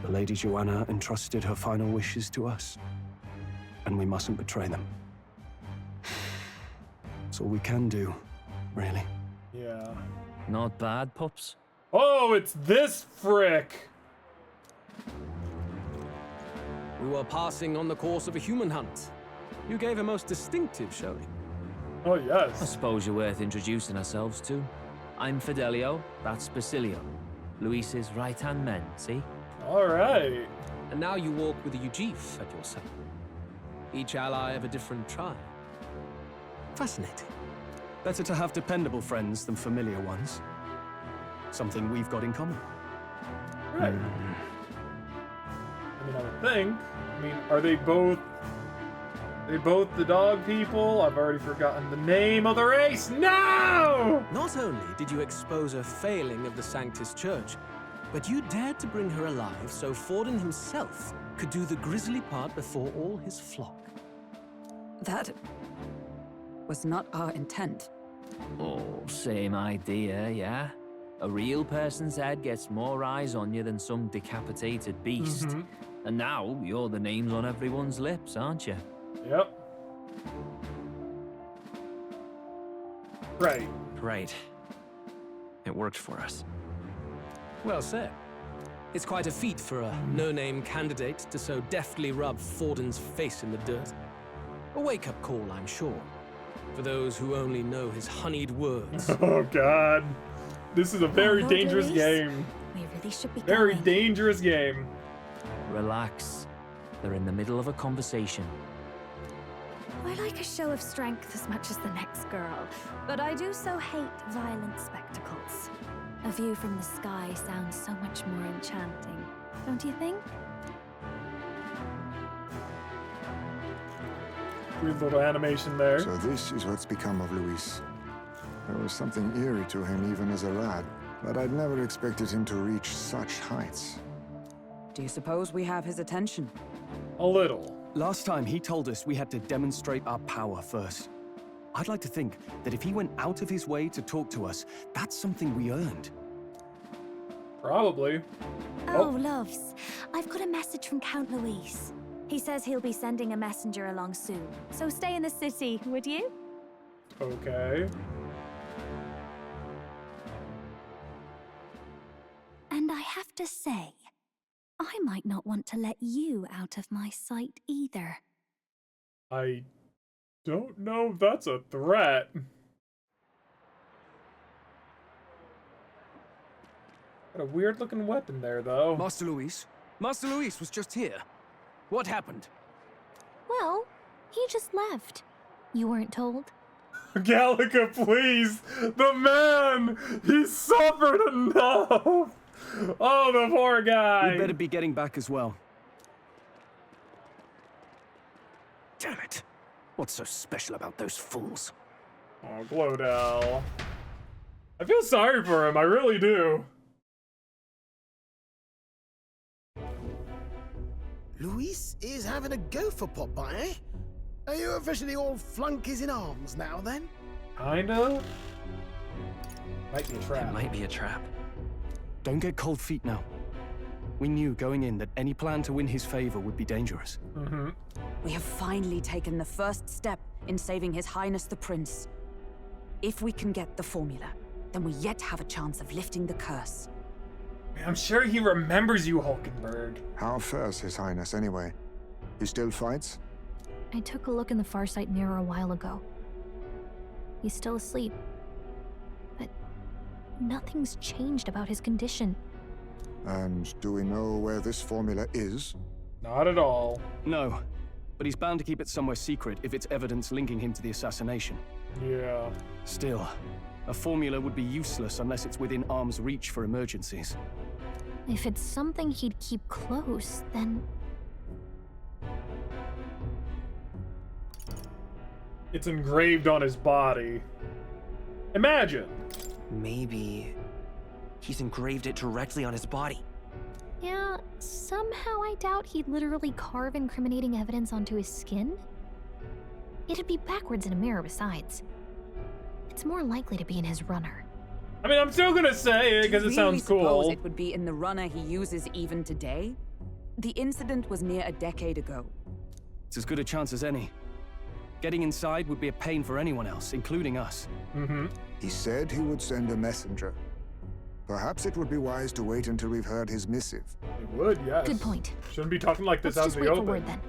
the Lady Joanna entrusted her final wishes to us, and we mustn't betray them. That's all we can do, really. Yeah. Not bad, pups. Oh, it's this frick! We were passing on the course of a human hunt. You gave a most distinctive showing. Oh, yes. I suppose you're worth introducing ourselves to. I'm Fidelio, that's Basilio. Luis's right-hand men, see? Alright. And now you walk with a Ujif at your side. Each ally of a different tribe. Fascinating. Better to have dependable friends than familiar ones. Something we've got in common. Right. I mean, I would think. I mean, are they both... They both the dog people? I've already forgotten the name of the race. No! Not only did you expose a failing of the Sanctus Church, but you dared to bring her alive so Forden himself could do the grisly part before all his flock. That was not our intent. Oh, same idea, yeah? A real person's head gets more eyes on you than some decapitated beast. And now you're the names on everyone's lips, aren't you? Yep. Right. Right. It worked for us. Well said. It's quite a feat for a no-name candidate to so deftly rub Forden's face in the dirt. A wake-up call, I'm sure, for those who only know his honeyed words. Oh, God. This is a very dangerous game. We really should be Very going. dangerous game. Relax. They're in the middle of a conversation. I like a show of strength as much as the next girl, but I do so hate violent spectacles. A view from the sky sounds so much more enchanting, don't you think? Weird little animation there. So this is what's become of Luis. There was something eerie to him even as a lad, but I'd never expected him to reach such heights. Do you suppose we have his attention? A little. Last time he told us we had to demonstrate our power first. I'd like to think that if he went out of his way to talk to us, that's something we earned. Probably. Oh, loves. I've got a message from Count Luis. He says he'll be sending a messenger along soon, so stay in the city, would you? Okay. And I have to say, I might not want to let you out of my sight either. I don't know if that's a threat. Got a weird looking weapon there, though. Master Luis? Master Luis was just here. What happened? Well, he just left. You weren't told? Gallica, please! The man! He suffered enough! Oh, the poor guy! We'd better be getting back as well. Damn it. What's so special about those fools? Oh, Glodell. I feel sorry for him, I really do. Luis is having a go for Popeye, eh? Are you officially all flunkies in arms now, then? Kinda? Might be a trap. It might be a trap. Don't get cold feet now. We knew going in that any plan to win his favor would be dangerous. Mm-hmm. We have finally taken the first step in saving His Highness the Prince. If we can get the formula, then we yet have a chance of lifting the curse. I'm sure he remembers you, Hulkenberg. How fares His Highness, anyway? He still fights? I took a look in the Farsight mirror a while ago. He's still asleep. But nothing's changed about his condition. And do we know where this formula is? Not at all. No, but he's bound to keep it somewhere secret if it's evidence linking him to the assassination. Yeah. Still, a formula would be useless unless it's within arm's reach for emergencies. If it's something he'd keep close, then... It's engraved on his body. Imagine. Maybe he's engraved it directly on his body. Yeah, somehow I doubt he'd literally carve incriminating evidence onto his skin. It'd be backwards in a mirror besides. It's more likely to be in his runner. I mean, I'm still gonna say it because it sounds cool. Suppose it would be in the runner he uses even today? The incident was near a decade ago. It's as good a chance as any. Getting inside would be a pain for anyone else, including us. Mm-hmm. He said he would send a messenger. Perhaps it would be wise to wait until we've heard his missive. It would, yes. Good point. Shouldn't be talking like this Let's out just in the wait for open. word then.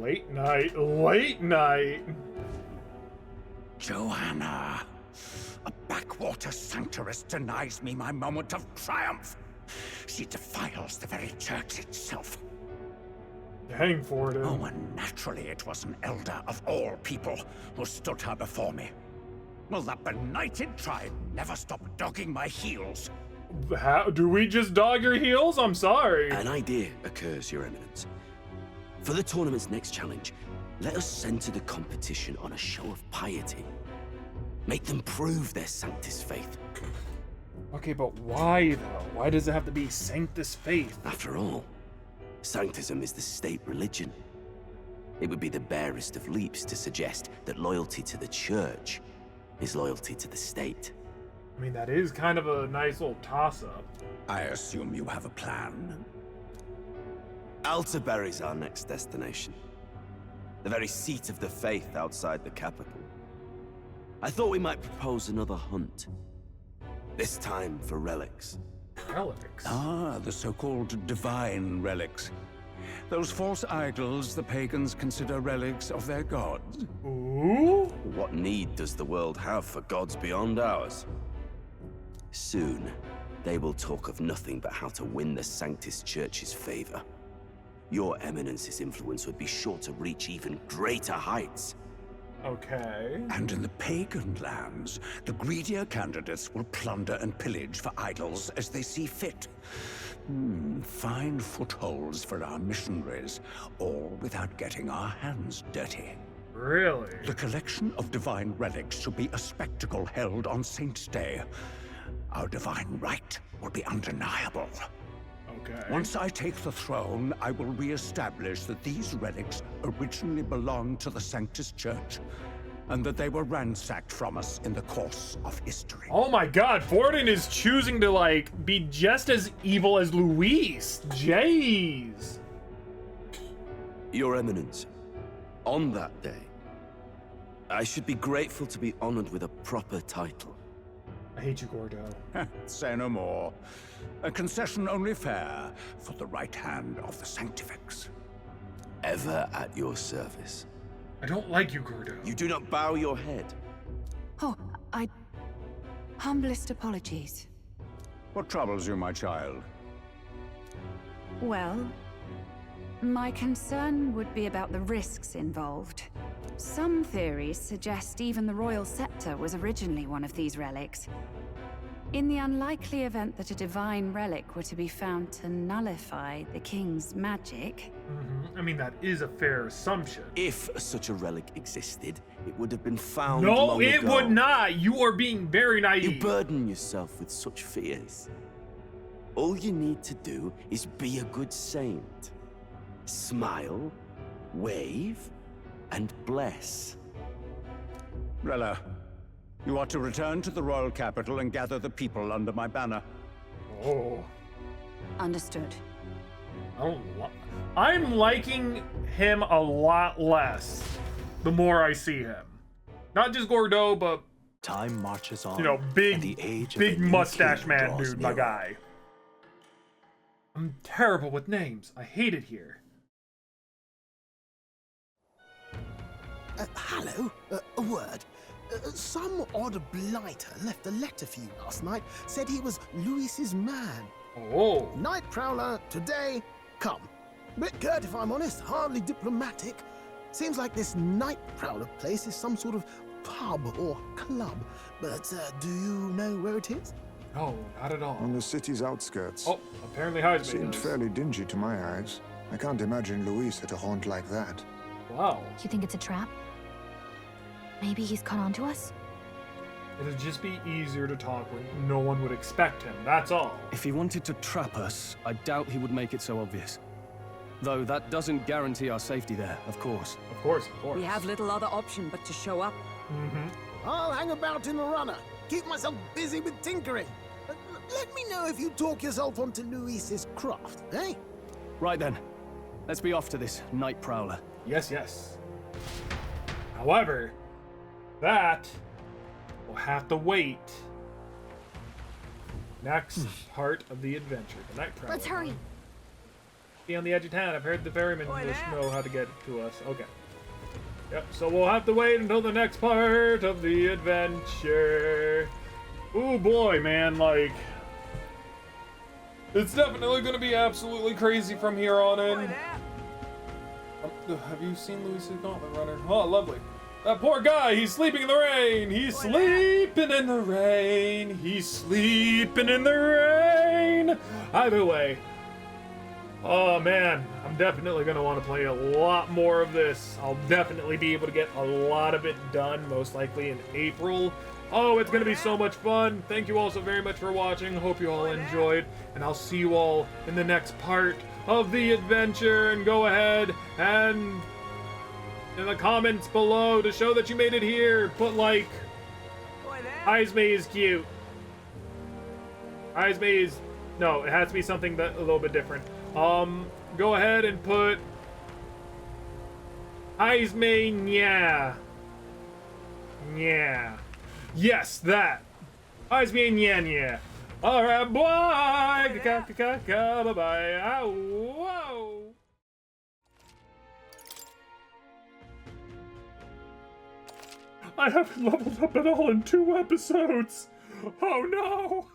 Late night, late night. Joanna, a backwater sanctuarist denies me my moment of triumph. She defiles the very church itself. Dang, Forden. Oh, and naturally it was an elder of all people who stood her before me. Will that benighted tribe never stop dogging my heels? How do we just dog your heels? I'm sorry. An idea occurs, Your Eminence. For the tournament's next challenge, let us center the competition on a show of piety. Make them prove their Sanctus faith. Okay, but why, though? Why does it have to be Sanctus faith? After all, Sanctism is the state religion. It would be the barest of leaps to suggest that loyalty to the church is loyalty to the state. I mean, that is kind of a nice little toss-up. I assume you have a plan? Altaberry's our next destination. The very seat of the faith outside the capital. I thought we might propose another hunt. This time for relics. Relics? Ah, the so-called divine relics. Those false idols the pagans consider relics of their gods. Ooh? What need does the world have for gods beyond ours? Soon, they will talk of nothing but how to win the Sanctus Church's favor. Your Eminence's influence would be sure to reach even greater heights. Okay. And in the pagan lands, the greedier candidates will plunder and pillage for idols as they see fit. Fine footholds for our missionaries, all without getting our hands dirty. Really? The collection of divine relics should be a spectacle held on Saint's Day. Our divine right will be undeniable. Okay. Once I take the throne, I will re-establish that these relics originally belonged to the Sanctus Church, and that they were ransacked from us in the course of history. Oh my god, Forden is choosing to, like, be just as evil as Luis. Jeez. Your Eminence, on that day, I should be grateful to be honored with a proper title. I hate you, Gordo. Say no more. A concession only fair for the right hand of the Sanctifex. Ever at your service. I don't like you, Gordo. You do not bow your head. Oh, Humblest apologies. What troubles you, my child? Well, my concern would be about the risks involved. Some theories suggest even the royal scepter was originally one of these relics. In the unlikely event that a divine relic were to be found to nullify the king's magic... I mean, that is a fair assumption. If such a relic existed, it would have been found No, long it ago. would not. You are being very naive. You burden yourself with such fears. All you need to do is be a good saint. Smile, wave, and bless. Rella, you are to return to the royal capital and gather the people under my banner. Oh. Understood. I'm liking him a lot less the more I see him. Not just Gordo, but time marches on. You know, big mustache man dude, my guy. I'm terrible with names. I hate it here. Hello, a word. Some odd blighter left a letter for you last night. Said he was Louis's man. Oh. Night Prowler, today, come. Bit curt if I'm honest, hardly diplomatic. Seems like this Night Prowler place is some sort of pub or club. But do you know where it is? No, not at all. On the city's outskirts. Oh, apparently Heisman Seemed does. fairly dingy to my eyes. I can't imagine Louis at a haunt like that. Wow. You think it's a trap? Maybe he's caught on to us? It'd just be easier to talk when no one would expect him, that's all. If he wanted to trap us, I doubt he would make it so obvious. Though that doesn't guarantee our safety there, of course. Of course, of course. We have little other option but to show up. I'll hang about in the runner. Keep myself busy with tinkering. Let me know if you talk yourself onto Louis's craft, eh? Right then. Let's be off to this Night Prowler. Yes, yes. However, that will have to wait. Next part of the adventure, the Night Prowler. Let's hurry. Be on the edge of town. I've heard the ferryman will know how to get to us. Okay. Yep, so we'll have to wait until the next part of the adventure. Oh boy, man, like... It's definitely going to be absolutely crazy from here on in. Have you seen Louis's Gauntlet Runner? Oh, lovely. That poor guy, he's sleeping in the rain. He's sleeping in the rain. He's sleeping in the rain. Either way. Oh man, I'm definitely going to want to play a lot more of this. I'll definitely be able to get a lot of it done, most likely in April. Oh, it's going to be so much fun. Thank you all so very much for watching. Hope you all enjoyed. And I'll see you all in the next part of the adventure. And go ahead and in the comments below to show that you made it here, put like, Heisme is cute. Heisme is, no, it has to be something that a little bit different. Go ahead and put Heisme, yeah. Yeah. Yes, that. Heisme, yeah. Alright, bye. Bye-bye. Whoa. I haven't leveled up at all in 2 episodes. Oh no!